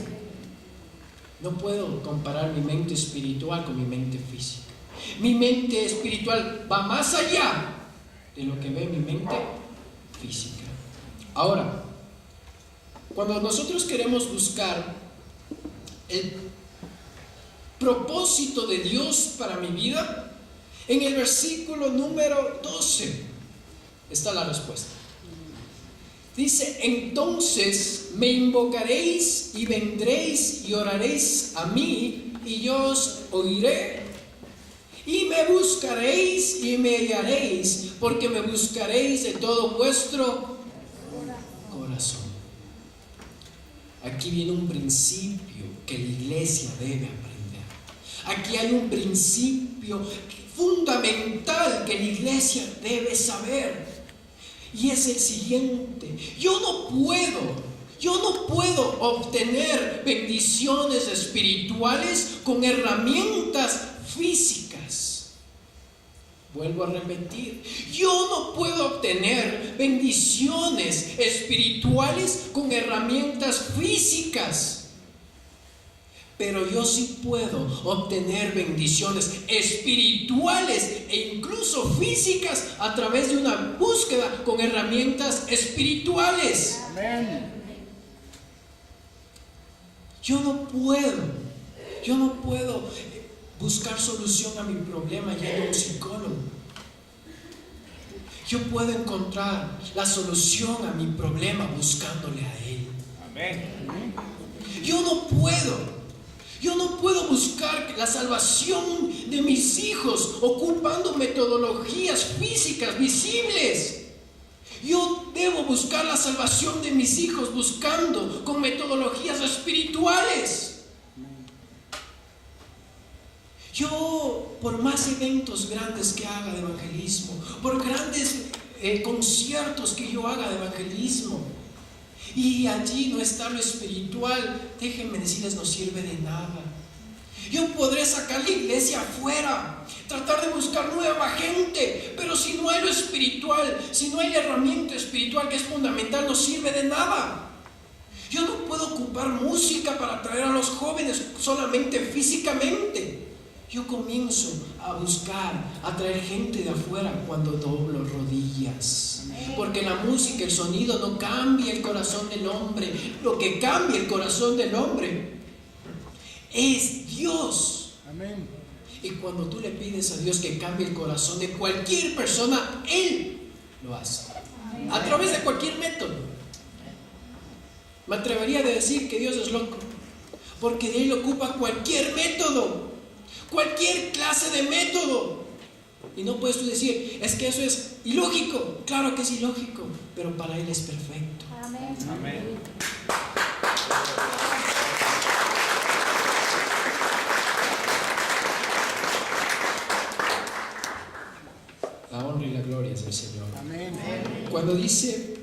No puedo comparar mi mente espiritual con mi mente física. Mi mente espiritual va más allá de lo que ve mi mente física. Ahora, cuando nosotros queremos buscar el propósito de Dios para mi vida, en el versículo número 12 está la respuesta. Dice, entonces me invocaréis y vendréis y oraréis a mí y yo os oiré. Y me buscaréis y me hallaréis, porque me buscaréis de todo vuestro corazón. Aquí viene un principio que la iglesia debe aprender. Aquí hay un principio fundamental que la iglesia debe saber. Y es el siguiente: yo no puedo obtener bendiciones espirituales con herramientas físicas. Vuelvo a repetir, yo no puedo obtener bendiciones espirituales con herramientas físicas. Pero yo sí puedo obtener bendiciones espirituales e incluso físicas a través de una búsqueda con herramientas espirituales. Amén. Yo no puedo buscar solución a mi problema yendo a un psicólogo. Yo puedo encontrar la solución a mi problema buscándole a Él. Amén. Yo no puedo buscar la salvación de mis hijos ocupando metodologías físicas visibles. Yo debo buscar la salvación de mis hijos buscando con metodologías espirituales. Yo, por más eventos grandes que haga de evangelismo, por grandes conciertos que yo haga de evangelismo, y allí no está lo espiritual, déjenme decirles, no sirve de nada. Yo podré sacar la iglesia afuera, tratar de buscar nueva gente, pero si no hay lo espiritual, si no hay la herramienta espiritual que es fundamental, no sirve de nada. Yo no puedo ocupar música para atraer a los jóvenes solamente físicamente. Yo comienzo a buscar, a traer gente de afuera cuando doblo rodillas. Porque la música, el sonido no cambia el corazón del hombre. Lo que cambia el corazón del hombre es Dios. Amén. Y cuando tú le pides a Dios que cambie el corazón de cualquier persona, Él lo hace. A través de cualquier método. Me atrevería a decir que Dios es loco, porque de Él ocupa cualquier método. Cualquier clase de método. Y no puedes tú decir, es que eso es ilógico. Claro que es ilógico, pero para Él es perfecto. Amén. Amén. La honra y la gloria es del Señor. Amén. Cuando dice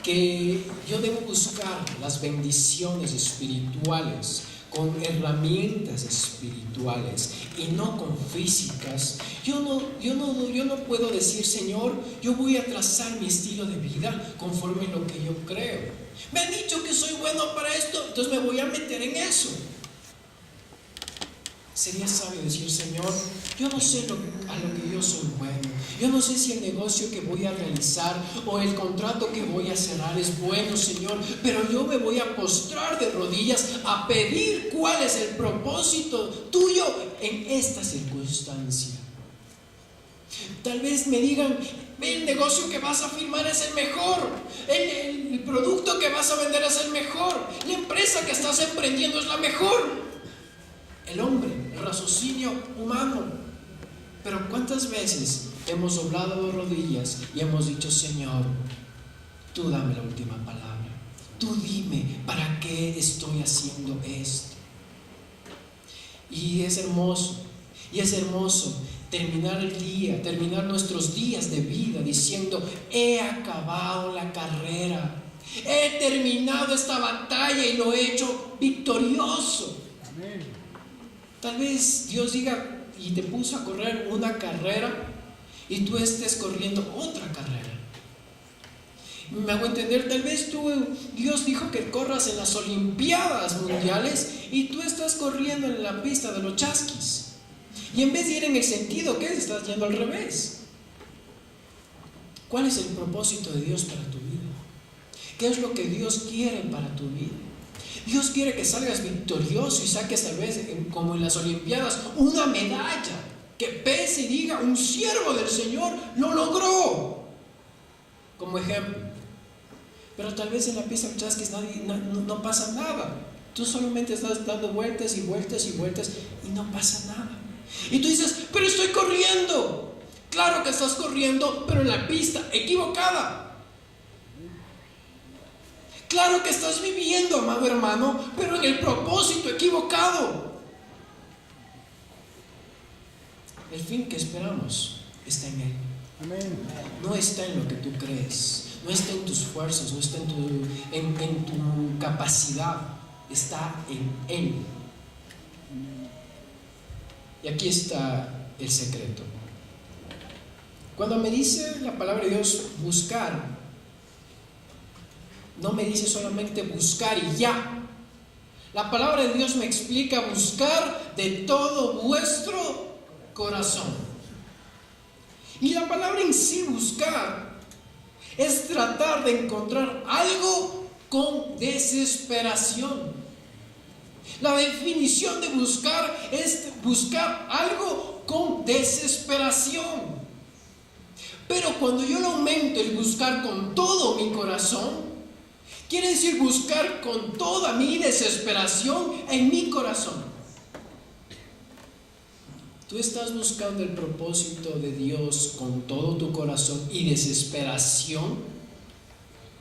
que yo debo buscar las bendiciones espirituales con herramientas espirituales y no con físicas, yo no puedo decir, Señor, yo voy a trazar mi estilo de vida conforme a lo que yo creo. Me han dicho que soy bueno para esto, entonces me voy a meter en eso. Sería sabio decir, Señor, yo no sé a lo que yo soy bueno. Yo no sé si el negocio que voy a realizar o el contrato que voy a cerrar es bueno, Señor, pero yo me voy a postrar de rodillas a pedir cuál es el propósito tuyo en esta circunstancia. Tal vez me digan, el negocio que vas a firmar es el mejor, el producto que vas a vender es el mejor, la empresa que estás emprendiendo es la mejor. El hombre, el raciocinio humano. Pero ¿cuántas veces hemos doblado rodillas y hemos dicho, Señor, tú dame la última palabra, tú dime para qué estoy haciendo esto? Y es hermoso terminar el día, terminar nuestros días de vida diciendo, he acabado la carrera, he terminado esta batalla y lo he hecho victorioso. Amén. Tal vez Dios diga y te puso a correr una carrera y tú estés corriendo otra carrera. Me hago entender, tal vez Dios dijo que corras en las Olimpiadas Mundiales y tú estás corriendo en la pista de los chasquis. Y en vez de ir en el sentido que estás yendo al revés. ¿Cuál es el propósito de Dios para tu vida? ¿Qué es lo que Dios quiere para tu vida? Dios quiere que salgas victorioso y saques tal vez, como en las Olimpiadas, una medalla que pese y diga, un siervo del Señor lo logró, como ejemplo. Pero tal vez en la pista de chasquis no pasa nada. Tú solamente estás dando vueltas y vueltas y vueltas y no pasa nada. Y tú dices, pero estoy corriendo. Claro que estás corriendo, pero en la pista equivocada. Claro que estás viviendo, amado hermano, pero en el propósito equivocado. El fin que esperamos está en Él. Amén. No está en lo que tú crees, no está en tus fuerzas, no está en tu capacidad, está en Él. Y aquí está el secreto. Cuando me dice la palabra de Dios buscar, no me dice solamente buscar y ya. La palabra de Dios me explica buscar de todo vuestro corazón. Y la palabra en sí, buscar, es tratar de encontrar algo con desesperación. La definición de buscar es buscar algo con desesperación. Pero cuando yo lo aumento el buscar con todo mi corazón, quiere decir buscar con toda mi desesperación en mi corazón. ¿Tú estás buscando el propósito de Dios con todo tu corazón y desesperación?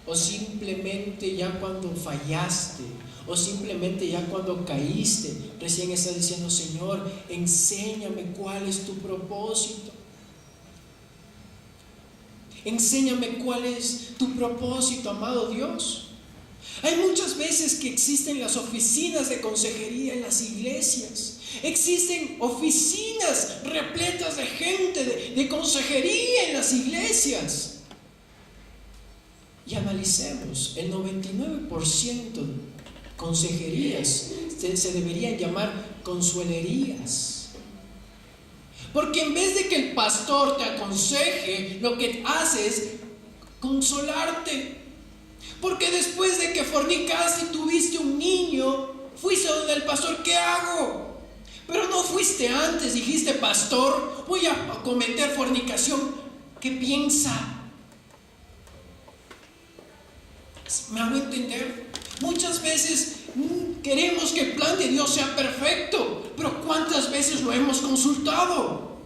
¿O simplemente ya cuando fallaste? ¿O simplemente ya cuando caíste, recién estás diciendo, Señor, enséñame cuál es tu propósito? Enséñame cuál es tu propósito, amado Dios. Hay muchas veces que existen las oficinas de consejería en las iglesias. Existen oficinas repletas de gente de consejería en las iglesias. Y analicemos, el 99% de consejerías se deberían llamar consuelerías. Porque en vez de que el pastor te aconseje, lo que hace es consolarte. Porque después de que fornicaste y tuviste un niño, fuiste donde el pastor, ¿qué hago? Pero no fuiste antes, dijiste, pastor, voy a cometer fornicación. ¿Qué piensa? ¿Me hago entender? Muchas veces queremos que el plan de Dios sea perfecto, pero ¿cuántas veces lo hemos consultado?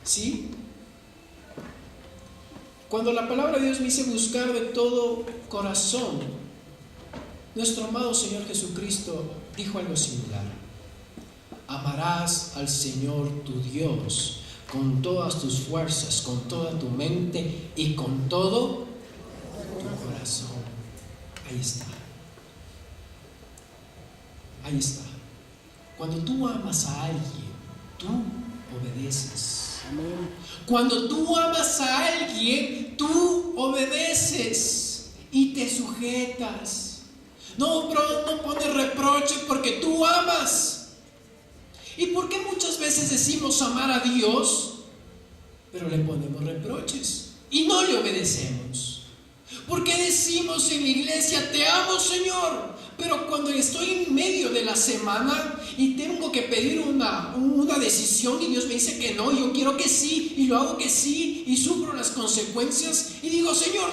¿Sí? Cuando la palabra de Dios me dice buscar de todo corazón, nuestro amado Señor Jesucristo dijo algo similar. Amarás al Señor tu Dios con todas tus fuerzas, con toda tu mente y con todo tu corazón. Ahí está. Ahí está. Cuando tú amas a alguien, tú obedeces. Cuando tú amas a alguien, tú obedeces y te sujetas. No pones reproche porque tú amas. ¿Y por qué muchas veces decimos amar a Dios, pero le ponemos reproches y no le obedecemos? ¿Por qué decimos en la iglesia, te amo, Señor, pero cuando estoy en medio de la semana y tengo que pedir una decisión y Dios me dice que no, yo quiero que sí y lo hago que sí y sufro las consecuencias y digo, Señor,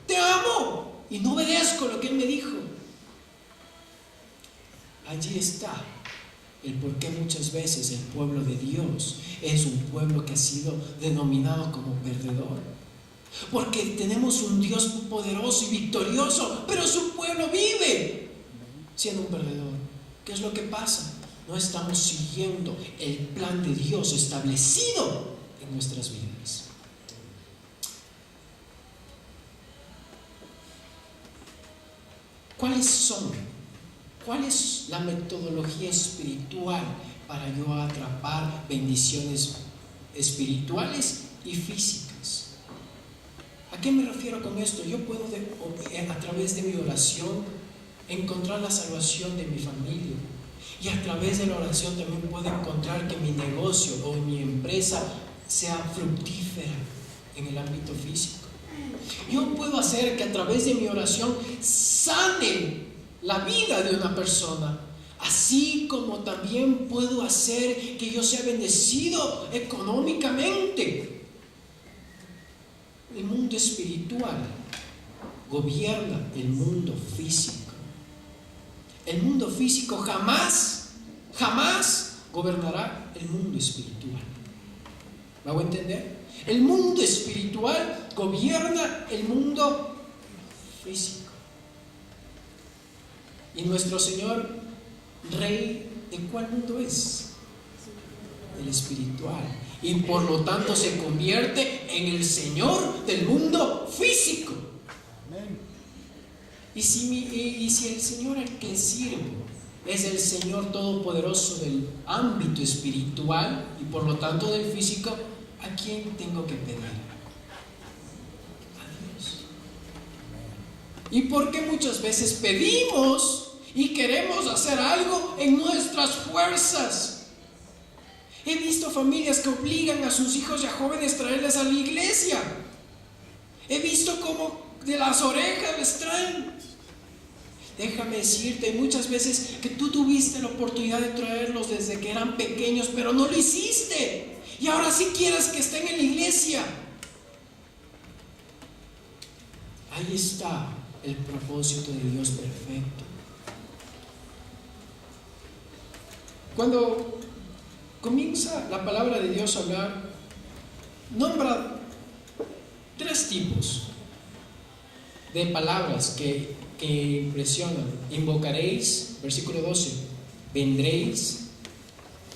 te amo, y no obedezco lo que Él me dijo? Allí está el por qué muchas veces el pueblo de Dios es un pueblo que ha sido denominado como perdedor. Porque tenemos un Dios poderoso y victorioso, pero su pueblo vive siendo un perdedor. ¿Qué es lo que pasa? No estamos siguiendo el plan de Dios establecido en nuestras vidas. ¿Cuál es la metodología espiritual para yo atrapar bendiciones espirituales y físicas? ¿A qué me refiero con esto? Yo puedo a través de mi oración encontrar la salvación de mi familia, y a través de la oración también puedo encontrar que mi negocio o mi empresa sea fructífera en el ámbito físico. Yo puedo hacer que a través de mi oración sane la vida de una persona, así como también puedo hacer que yo sea bendecido económicamente. El mundo espiritual gobierna el mundo físico. El mundo físico jamás gobernará el mundo espiritual. ¿Me hago entender? El mundo espiritual gobierna el mundo físico. Y nuestro Señor, Rey, ¿de cuál mundo es? El espiritual. Y por lo tanto se convierte en el Señor del mundo físico. Y si el Señor al que sirvo es el Señor todopoderoso del ámbito espiritual y por lo tanto del físico, ¿a quién tengo que pedir? A Dios. ¿Y por qué muchas veces pedimos y queremos hacer algo en nuestras fuerzas? He visto familias que obligan a sus hijos y a jóvenes a traerles a la iglesia. He visto cómo de las orejas les traen. Déjame decirte, muchas veces que tú tuviste la oportunidad de traerlos desde que eran pequeños, pero no lo hiciste. Y ahora sí quieres que estén en la iglesia. Ahí está el propósito de Dios perfecto. Cuando comienza la palabra de Dios a hablar, nombra 3 tipos de palabras que impresionan. Invocaréis, versículo 12, vendréis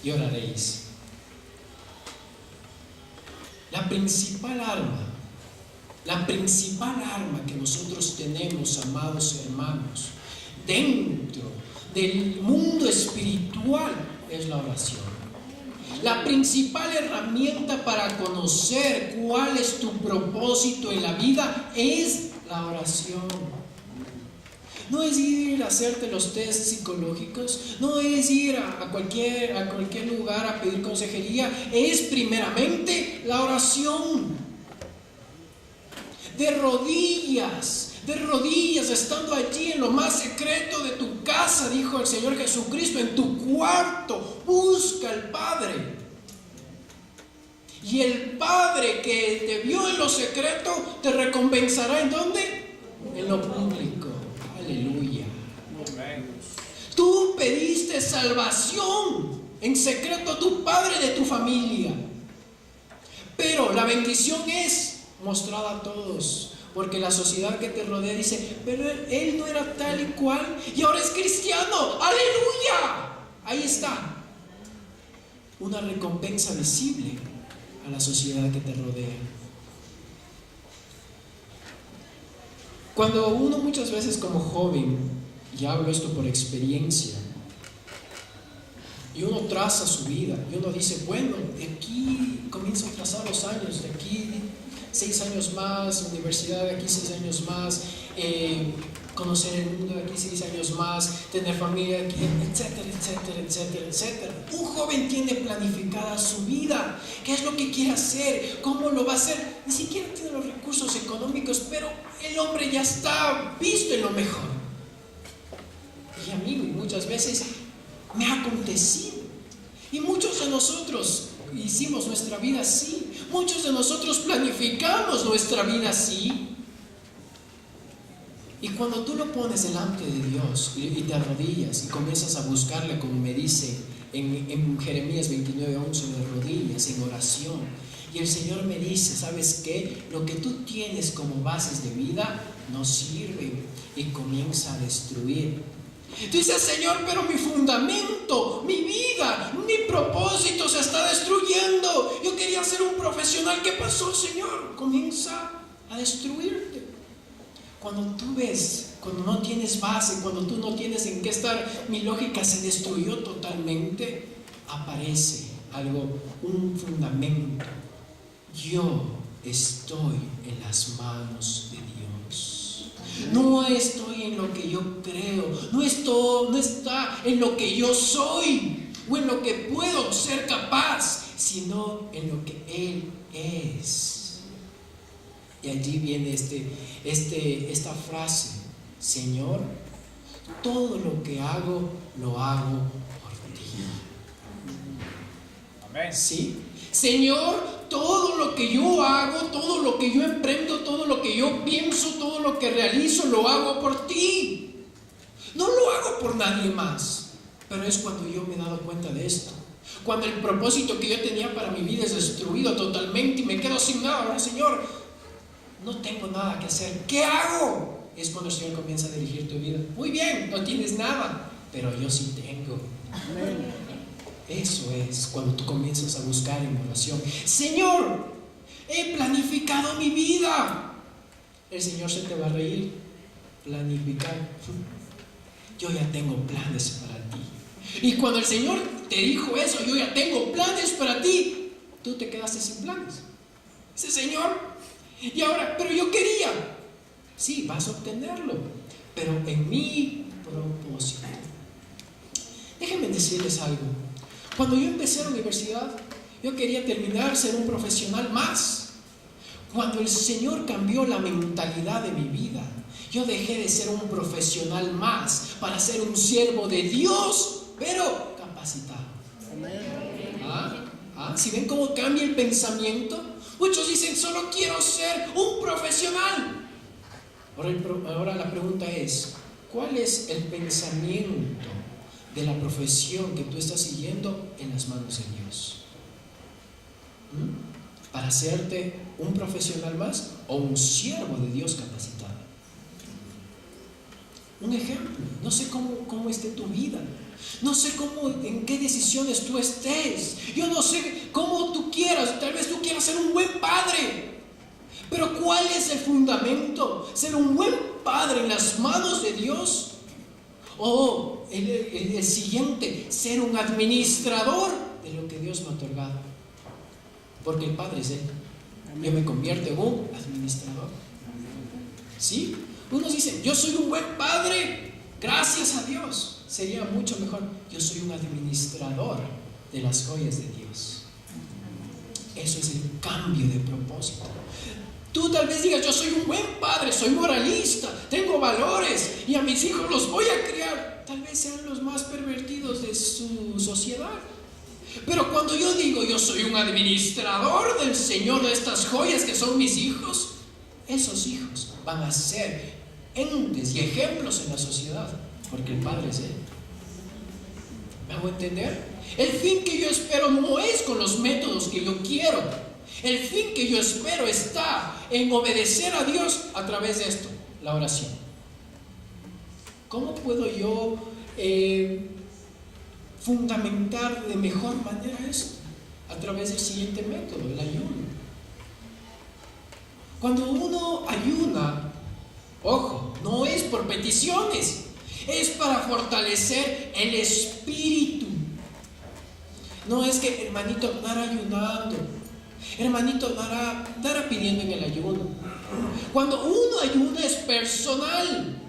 y oraréis. La principal arma que nosotros tenemos, amados hermanos, dentro del mundo espiritual es la oración. La principal herramienta para conocer cuál es tu propósito en la vida es la oración. No es ir a hacerte los test psicológicos, no es ir a cualquier lugar a pedir consejería, es primeramente la oración. De rodillas, estando allí en lo más secreto de tu casa, dijo el Señor Jesucristo, en tu cuarto, busca al Padre. Y el Padre que te vio en lo secreto, te recompensará ¿en dónde? En lo público. Aleluya. Tú pediste salvación en secreto a tu padre de tu familia. Pero la bendición es mostrada a todos, porque la sociedad que te rodea dice, pero él no era tal y cual y ahora es cristiano. ¡Aleluya! Ahí está una recompensa visible a la sociedad que te rodea. Cuando uno muchas veces como joven, y hablo esto por experiencia, y uno traza su vida, y uno dice, bueno, de aquí comienzo a trazar los años, de aquí 6 años más, universidad de aquí 6 años más, conocer el mundo de aquí 6 años más, tener familia de aquí, etcétera, etcétera, etcétera, etcétera. Un joven tiene planificada su vida, qué es lo que quiere hacer, cómo lo va a hacer, ni siquiera tiene los recursos económicos, pero el hombre ya está visto en lo mejor. Y a mí muchas veces me ha acontecido, y muchos de nosotros hicimos nuestra vida así. Muchos de nosotros planificamos nuestra vida así. Y cuando tú lo pones delante de Dios y te arrodillas y comienzas a buscarle, como me dice en Jeremías 29:11, de rodillas, en oración, y el Señor me dice, ¿sabes qué? Lo que tú tienes como bases de vida no sirve, y comienza a destruir. Tú dices, Señor, pero mi fundamento, mi vida, mi propósito se está destruyendo. Yo quería ser un profesional. ¿Qué pasó, Señor? Comienza a destruirte. Cuando tú ves, cuando no tienes base, cuando tú no tienes en qué estar, mi lógica se destruyó totalmente, aparece algo, un fundamento. Yo estoy en las manos de Dios. No estoy en lo que yo creo, no está en lo que yo soy o en lo que puedo ser capaz, sino en lo que Él es. Y allí viene esta frase, Señor, todo lo que hago, lo hago por ti. Amén. ¿Sí? Señor, todo lo que yo hago, todo lo que yo emprendo, todo lo que yo pienso, todo lo que realizo, lo hago por ti. No lo hago por nadie más. Pero es cuando yo me he dado cuenta de esto. Cuando el propósito que yo tenía para mi vida es destruido totalmente y me quedo sin nada. Ahora, Señor, no tengo nada que hacer. ¿Qué hago? Es cuando el Señor comienza a dirigir tu vida. Muy bien, no tienes nada, pero yo sí tengo. Amén. Eso es cuando tú comienzas a buscar en oración. Señor, he planificado mi vida. El Señor se te va a reír. Planificar. Yo ya tengo planes para ti. Y cuando el Señor te dijo eso, yo ya tengo planes para ti, tú te quedaste sin planes. Dice, Señor, y ahora, pero yo quería. Sí, vas a obtenerlo, pero en mi propósito. Déjenme decirles algo. Cuando yo empecé la universidad, yo quería terminar, ser un profesional más. Cuando el Señor cambió la mentalidad de mi vida, yo dejé de ser un profesional más para ser un siervo de Dios, pero capacitado. ¿Sí ven cómo cambia el pensamiento? Muchos dicen, solo quiero ser un profesional. Ahora la pregunta es, ¿cuál es el pensamiento de la profesión que tú estás siguiendo en las manos de Dios. Para hacerte un profesional más o un siervo de Dios capacitado. Un ejemplo, no sé cómo esté tu vida, no sé en qué decisiones tú estés, yo no sé cómo tú quieras, tal vez tú quieras ser un buen padre, pero ¿cuál es el fundamento? ¿Ser un buen padre en las manos de Dios? O el siguiente, ser un administrador de lo que Dios me ha otorgado, porque el Padre es Él. Yo me convierto en un administrador. ¿Sí? Unos dicen, yo soy un buen padre, gracias a Dios. Sería mucho mejor, yo soy un administrador de las joyas de Dios. Eso es el cambio de propósito. Tú tal vez digas, yo soy un buen padre, soy moralista, tengo valores y a mis hijos los voy a criar. Tal vez sean los más pervertidos de su sociedad. Pero cuando yo digo, yo soy un administrador del Señor de estas joyas que son mis hijos, esos hijos van a ser entes y ejemplos en la sociedad, porque el Padre es Él. ¿Me hago entender? El fin que yo espero no es con los métodos que yo quiero. El fin que yo espero está en obedecer a Dios a través de esto, la oración. ¿Cómo puedo yo fundamentar de mejor manera esto? A través del siguiente método, el ayuno. Cuando uno ayuna, ojo, no es por peticiones, es para fortalecer el espíritu. No es que hermanito andara ayunando, hermanito andara pidiendo en el ayuno. Cuando uno ayuna es personal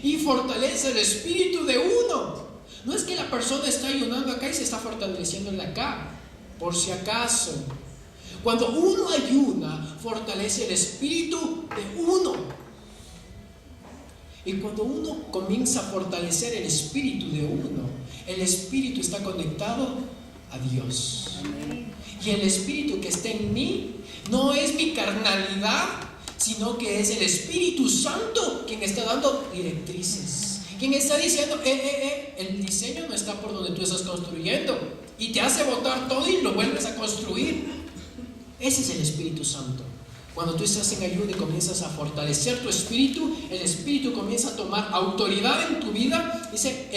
y fortalece el espíritu de uno. No es que la persona está ayunando acá y se está fortaleciendo en acá, por si acaso. Cuando uno ayuna, fortalece el espíritu de uno. Y cuando uno comienza a fortalecer el espíritu de uno, el espíritu está conectado a Dios. Y el espíritu que está en mí no es mi carnalidad, sino que es el Espíritu Santo quien está dando directrices, quien está diciendo, el diseño no está por donde tú estás construyendo, y te hace botar todo y lo vuelves a construir. Ese es el Espíritu Santo. Cuando tú estás en ayuno y comienzas a fortalecer tu espíritu, el espíritu comienza a tomar autoridad en tu vida. Dice,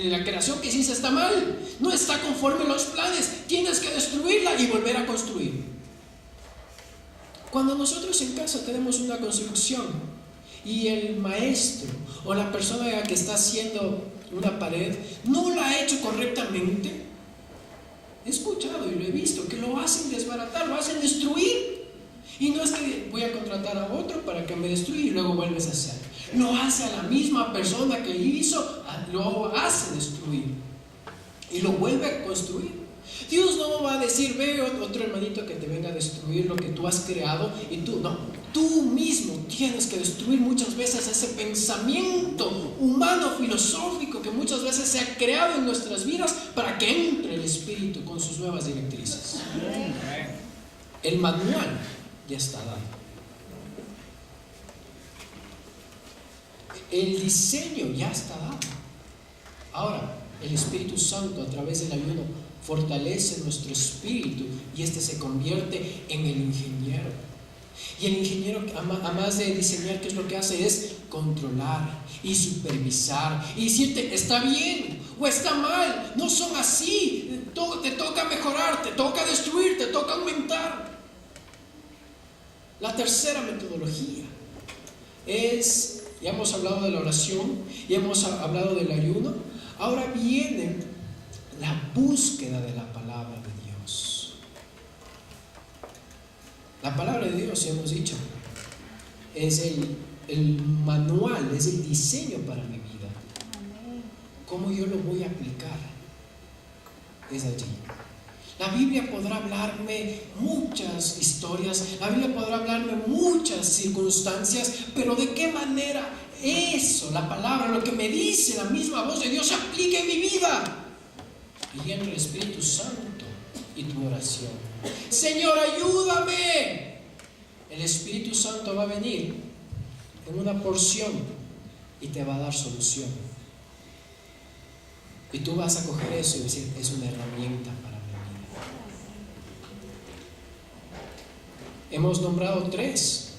la creación que hiciste está mal, no está conforme a los planes, tienes que destruirla y volver a construir. Cuando nosotros en casa tenemos una construcción y el maestro o la persona que está haciendo una pared no la ha hecho correctamente, he escuchado y lo he visto que lo hacen desbaratar, lo hacen destruir. Y no es que voy a contratar a otro para que me destruya y luego vuelves a hacer. Lo hace a la misma persona que hizo, lo hace destruir y lo vuelve a construir. Dios no va a decir, ve otro hermanito que te venga a destruir lo que tú has creado y tú no. Tú mismo tienes que destruir muchas veces ese pensamiento humano, filosófico que muchas veces se ha creado en nuestras vidas para que entre el Espíritu con sus nuevas directrices. El manual ya está dado. El diseño ya está dado. Ahora, el Espíritu Santo a través del ayuno fortalece nuestro espíritu y este se convierte en el ingeniero. Y el ingeniero, además de diseñar, ¿qué es lo que hace? Es controlar y supervisar y decirte, está bien o está mal, no son así, te toca mejorar, te toca destruir, te toca aumentar. La tercera metodología es, ya hemos hablado de la oración, ya hemos hablado del ayuno, ahora viene la búsqueda de la palabra de Dios. La palabra de Dios, ya hemos dicho, es el manual, es el diseño para mi vida. ¿Cómo yo lo voy a aplicar? Es allí. La Biblia podrá hablarme muchas historias, la Biblia podrá hablarme muchas circunstancias, pero ¿de qué manera eso, la palabra, lo que me dice la misma voz de Dios, se aplica en mi vida? Y entra el Espíritu Santo y tu oración. Señor, ayúdame. El Espíritu Santo va a venir en una porción y te va a dar solución. Y tú vas a coger eso y decir, es una herramienta para mi vida. Hemos nombrado 3: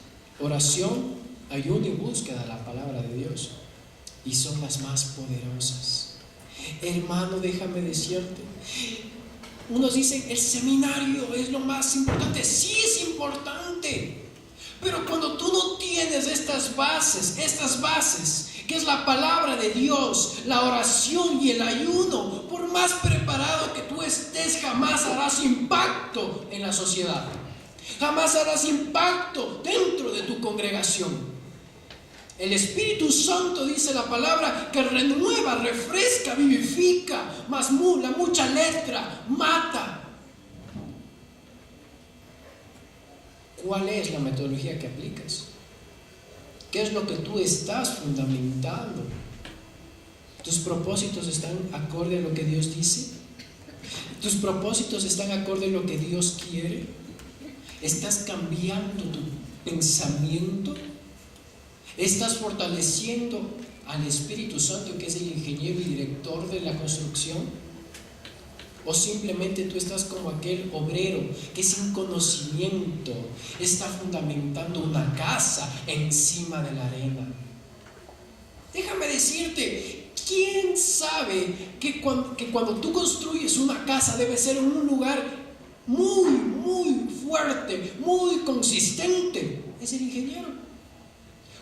oración, ayuno y búsqueda de la palabra de Dios. Y son las más poderosas. Hermano, déjame decirte, unos dicen, el seminario es lo más importante. Sí, es importante. Pero cuando tú no tienes estas bases, que es la palabra de Dios, la oración y el ayuno, por más preparado que tú estés, jamás harás impacto en la sociedad. Jamás harás impacto dentro de tu congregación. El Espíritu Santo, dice la palabra, que renueva, refresca, vivifica, mas la mucha letra mata. ¿Cuál es la metodología que aplicas? ¿Qué es lo que tú estás fundamentando? ¿Tus propósitos están acorde a lo que Dios dice? ¿Tus propósitos están acorde a lo que Dios quiere? ¿Estás cambiando tu pensamiento? ¿Estás fortaleciendo al Espíritu Santo, que es el ingeniero y director de la construcción? ¿O simplemente tú estás como aquel obrero que sin conocimiento está fundamentando una casa encima de la arena? Déjame decirte, ¿quién sabe que cuando tú construyes una casa debe ser en un lugar muy, muy fuerte, muy consistente? Es el ingeniero.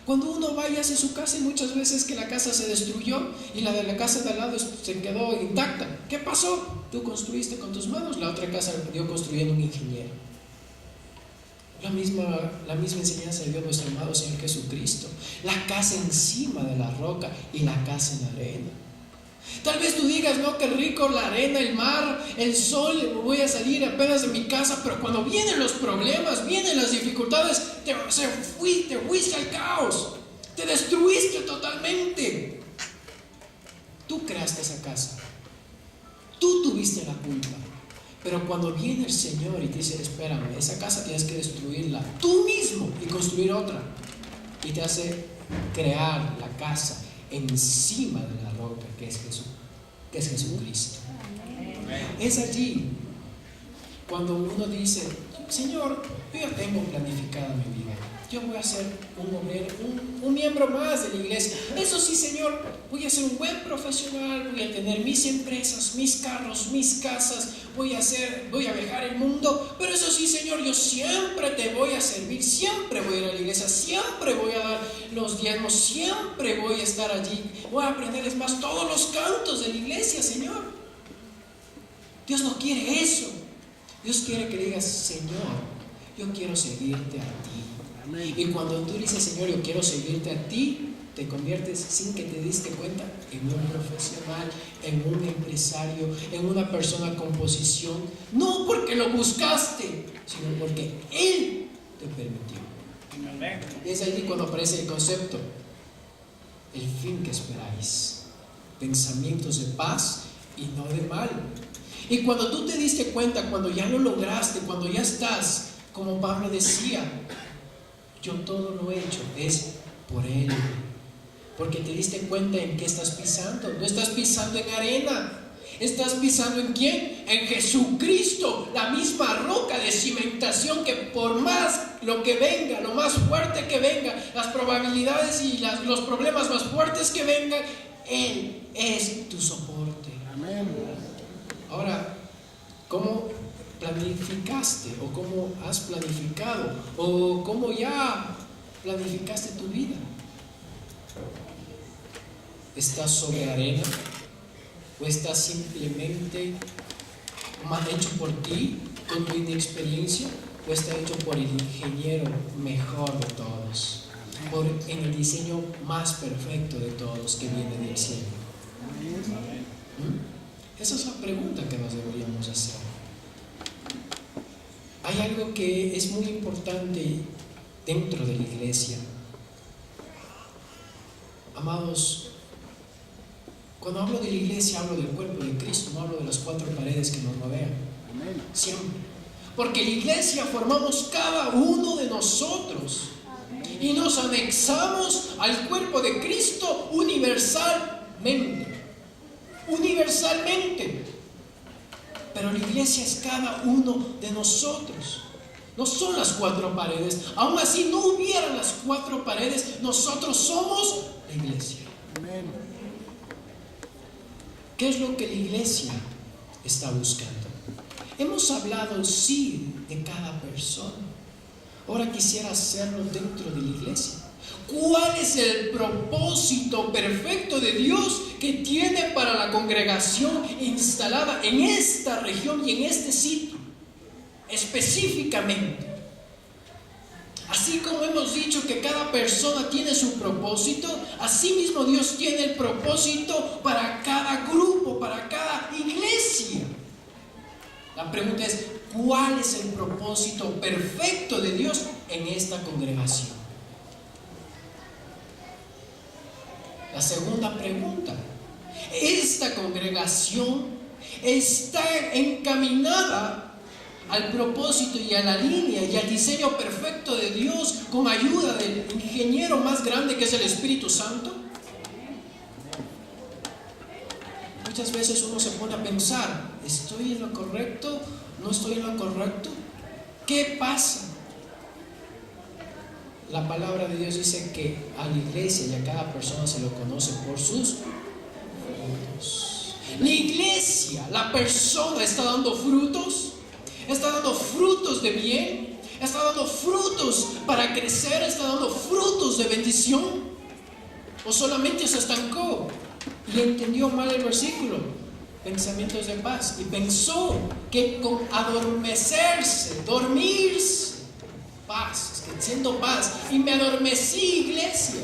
Cuando uno va y hace su casa, y muchas veces que la casa se destruyó y la de la casa de al lado se quedó intacta. ¿Qué pasó? Tú construiste con tus manos, la otra casa la dio construyendo un ingeniero. La misma enseñanza dio nuestro amado Señor Jesucristo. La casa encima de la roca y la casa en la arena. Tal vez tú digas, no, qué rico la arena, el mar, el sol, voy a salir apenas de mi casa, pero cuando vienen los problemas, vienen las dificultades, te fuiste al caos, te destruiste totalmente. Tú creaste esa casa, tú tuviste la culpa, pero cuando viene el Señor y te dice, espérame, esa casa tienes que destruirla tú mismo y construir otra, y te hace crear la casa encima de la roca que es Jesucristo. Es allí cuando uno dice, Señor, yo ya tengo planificada mi vida, yo voy a ser un miembro más de la iglesia. Eso sí, Señor, voy a ser un buen profesional, voy a tener mis empresas, mis carros, mis casas, voy a viajar el mundo, pero eso sí, Señor, yo siempre te voy a servir, siempre voy a ir a la iglesia, siempre voy a dar los diezmos, siempre voy a estar allí, voy a aprender, es más, todos los cantos de la iglesia, Señor. Dios no quiere eso. Dios quiere que digas, Señor, yo quiero seguirte a ti. Amén. Y cuando tú dices, Señor, yo quiero seguirte a ti, te conviertes sin que te diste cuenta en un profesional, en un empresario, en una persona con posición, no porque lo buscaste, sino porque Él te permitió. Amén. Y es ahí cuando aparece el concepto, el fin que esperáis, pensamientos de paz y no de mal. Y cuando tú te diste cuenta, cuando ya lo lograste, cuando ya estás, como Pablo decía, yo todo lo he hecho, es por Él. Porque te diste cuenta en qué estás pisando. No estás pisando en arena. ¿Estás pisando en quién? En Jesucristo, la misma roca de cimentación que por más lo que venga, lo más fuerte que venga, las probabilidades y los problemas más fuertes que vengan, Él es tu soporte. Amén. Ahora, ¿cómo planificaste o cómo has planificado o cómo ya planificaste tu vida? ¿Estás sobre arena o estás simplemente hecho por ti con tu inexperiencia o está hecho por el ingeniero mejor de todos, en el diseño más perfecto de todos que viene del cielo? Esa es la pregunta que nos deberíamos hacer. Hay algo que es muy importante dentro de la iglesia. Amados, cuando hablo de la iglesia, hablo del cuerpo de Cristo, no hablo de las 4 paredes que nos rodean. Siempre. Porque la iglesia formamos cada uno de nosotros y nos anexamos al cuerpo de Cristo universalmente. universalmente. Pero la iglesia es cada uno de nosotros. No son las cuatro paredes. Aún así no hubieran las cuatro paredes, nosotros somos la iglesia. Amén. ¿Qué es lo que la iglesia está buscando? Hemos hablado, sí, de cada persona. Ahora quisiera hacerlo dentro de la iglesia. ¿Cuál es el propósito perfecto de Dios que tiene para la congregación instalada en esta región y en este sitio? Específicamente. Así como hemos dicho que cada persona tiene su propósito, así mismo Dios tiene el propósito para cada grupo, para cada iglesia. La pregunta es, ¿cuál es el propósito perfecto de Dios en esta congregación? La segunda pregunta, ¿esta congregación está encaminada al propósito y a la línea y al diseño perfecto de Dios con ayuda del ingeniero más grande que es el Espíritu Santo? Muchas veces uno se pone a pensar, ¿estoy en lo correcto? ¿No estoy en lo correcto? ¿Qué pasa? La palabra de Dios dice que a la iglesia y a cada persona se lo conoce por sus frutos. La iglesia, la persona está dando frutos. Está dando frutos de bien, está dando frutos para crecer, está dando frutos de bendición, o solamente se estancó y entendió mal el versículo, pensamientos de paz, y pensó que con adormecerse, dormirse, paz, siendo paz, y me adormecí, iglesia.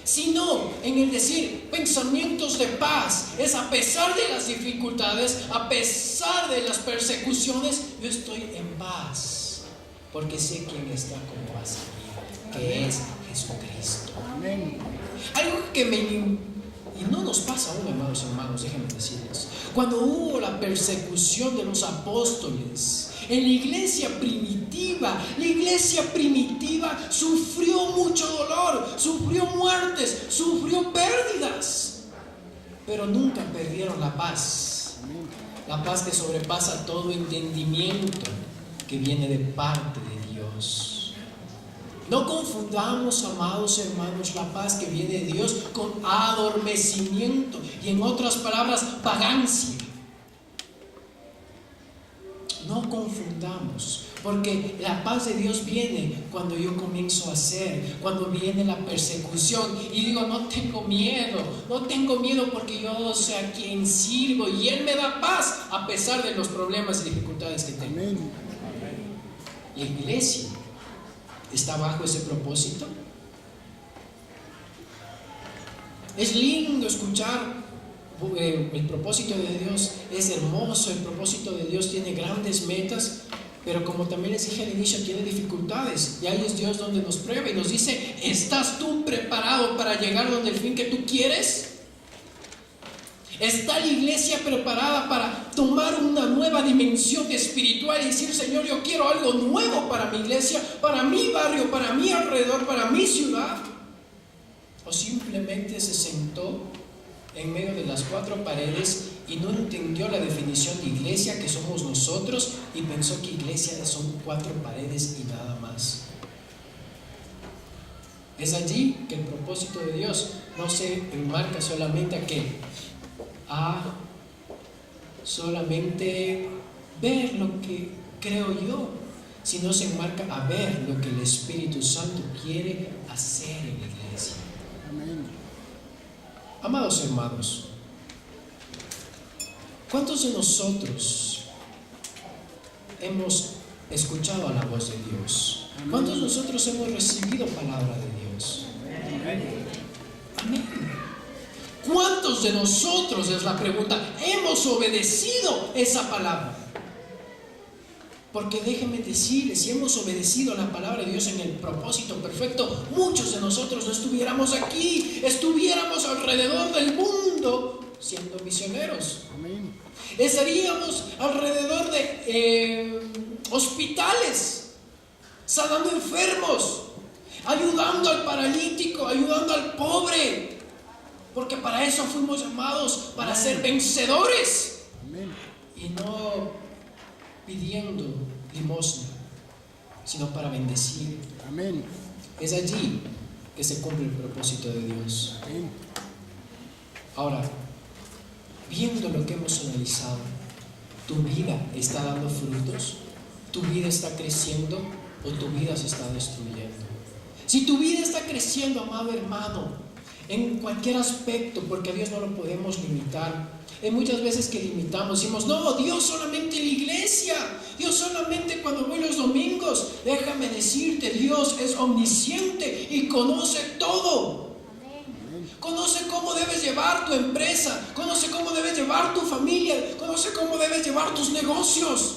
Sino en el decir pensamientos de paz, es a pesar de las dificultades, a pesar de las persecuciones, yo estoy en paz, porque sé quién está con paz en mí, que es Jesucristo. Amén. Algo que y no nos pasa aún, amados hermanos, déjenme decirles, cuando hubo la persecución de los apóstoles, en la iglesia primitiva sufrió mucho dolor, sufrió muertes, sufrió pérdidas, pero nunca perdieron la paz. La paz que sobrepasa todo entendimiento, que viene de parte de Dios. No confundamos, amados hermanos, la paz que viene de Dios con adormecimiento y, en otras palabras, vagancia. No confundamos, porque la paz de Dios viene cuando yo comienzo a hacer, cuando viene la persecución y digo, no tengo miedo porque yo sé a quien sirvo y Él me da paz a pesar de los problemas y dificultades que tengo. Amén. La iglesia está bajo ese propósito. Es lindo escuchar. El propósito de Dios es hermoso, el propósito de Dios tiene grandes metas, pero como también les dije al inicio, tiene dificultades, y ahí es Dios donde nos prueba y nos dice, ¿estás tú preparado para llegar donde el fin que tú quieres? ¿Está la iglesia preparada para tomar una nueva dimensión espiritual y decir, Señor, yo quiero algo nuevo para mi iglesia, para mi barrio, para mi alrededor, para mi ciudad? ¿O simplemente se sentó en medio de las cuatro paredes y no entendió la definición de iglesia, que somos nosotros, y pensó que iglesia son cuatro paredes y nada más? Es allí que el propósito de Dios no se enmarca solamente a solamente ver lo que creo yo, sino se enmarca a ver lo que el Espíritu Santo quiere hacer en la iglesia. Amén. Amados hermanos, ¿cuántos de nosotros hemos escuchado la voz de Dios? ¿Cuántos de nosotros hemos recibido palabra de Dios? Amén. ¿Cuántos de nosotros, es la pregunta, hemos obedecido esa palabra? Porque déjenme decirles, si hemos obedecido a la palabra de Dios en el propósito perfecto, muchos de nosotros no estuviéramos aquí, estuviéramos alrededor del mundo siendo misioneros. Amén. Estaríamos alrededor de hospitales, sanando enfermos, ayudando al paralítico, ayudando al pobre. Porque para eso fuimos llamados, para ser vencedores. Amén. Y no pidiendo limosna, sino para bendecir. Amén. Es allí que se cumple el propósito de Dios. Amén. Ahora, viendo lo que hemos analizado, ¿tu vida está dando frutos? ¿Tu vida está creciendo o tu vida se está destruyendo? Si tu vida está creciendo, amado hermano, en cualquier aspecto, porque a Dios no lo podemos limitar. Hay muchas veces que limitamos, decimos, no, Dios solamente en la iglesia, Dios solamente cuando voy los domingos. Déjame decirte, Dios es omnisciente y conoce todo. Conoce cómo debes llevar tu empresa, conoce cómo debes llevar tu familia, conoce cómo debes llevar tus negocios.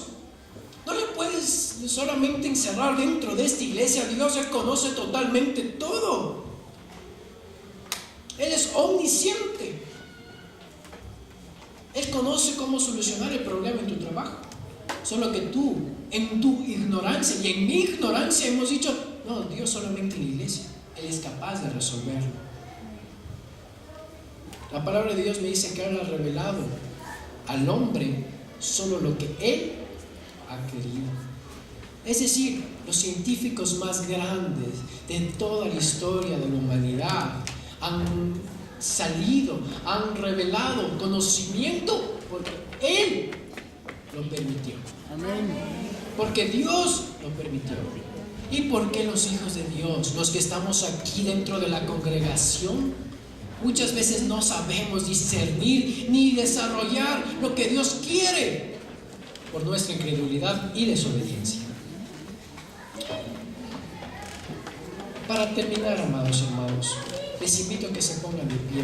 No le puedes solamente encerrar dentro de esta iglesia. Dios ya conoce totalmente todo. Él es omnisciente. Él conoce cómo solucionar el problema en tu trabajo. Solo que tú, en tu ignorancia y en mi ignorancia, hemos dicho, no, Dios solamente en la iglesia. Él es capaz de resolverlo. La palabra de Dios me dice que Él ha revelado al hombre solo lo que Él ha querido. Es decir, los científicos más grandes de toda la historia de la humanidad han salido, han revelado conocimiento porque Él lo permitió. Amén. Porque Dios lo permitió. ¿Y por qué los hijos de Dios, los que estamos aquí dentro de la congregación, muchas veces no sabemos discernir ni desarrollar lo que Dios quiere por nuestra incredulidad y desobediencia? Para terminar, amados hermanos, les invito a que se pongan de pie.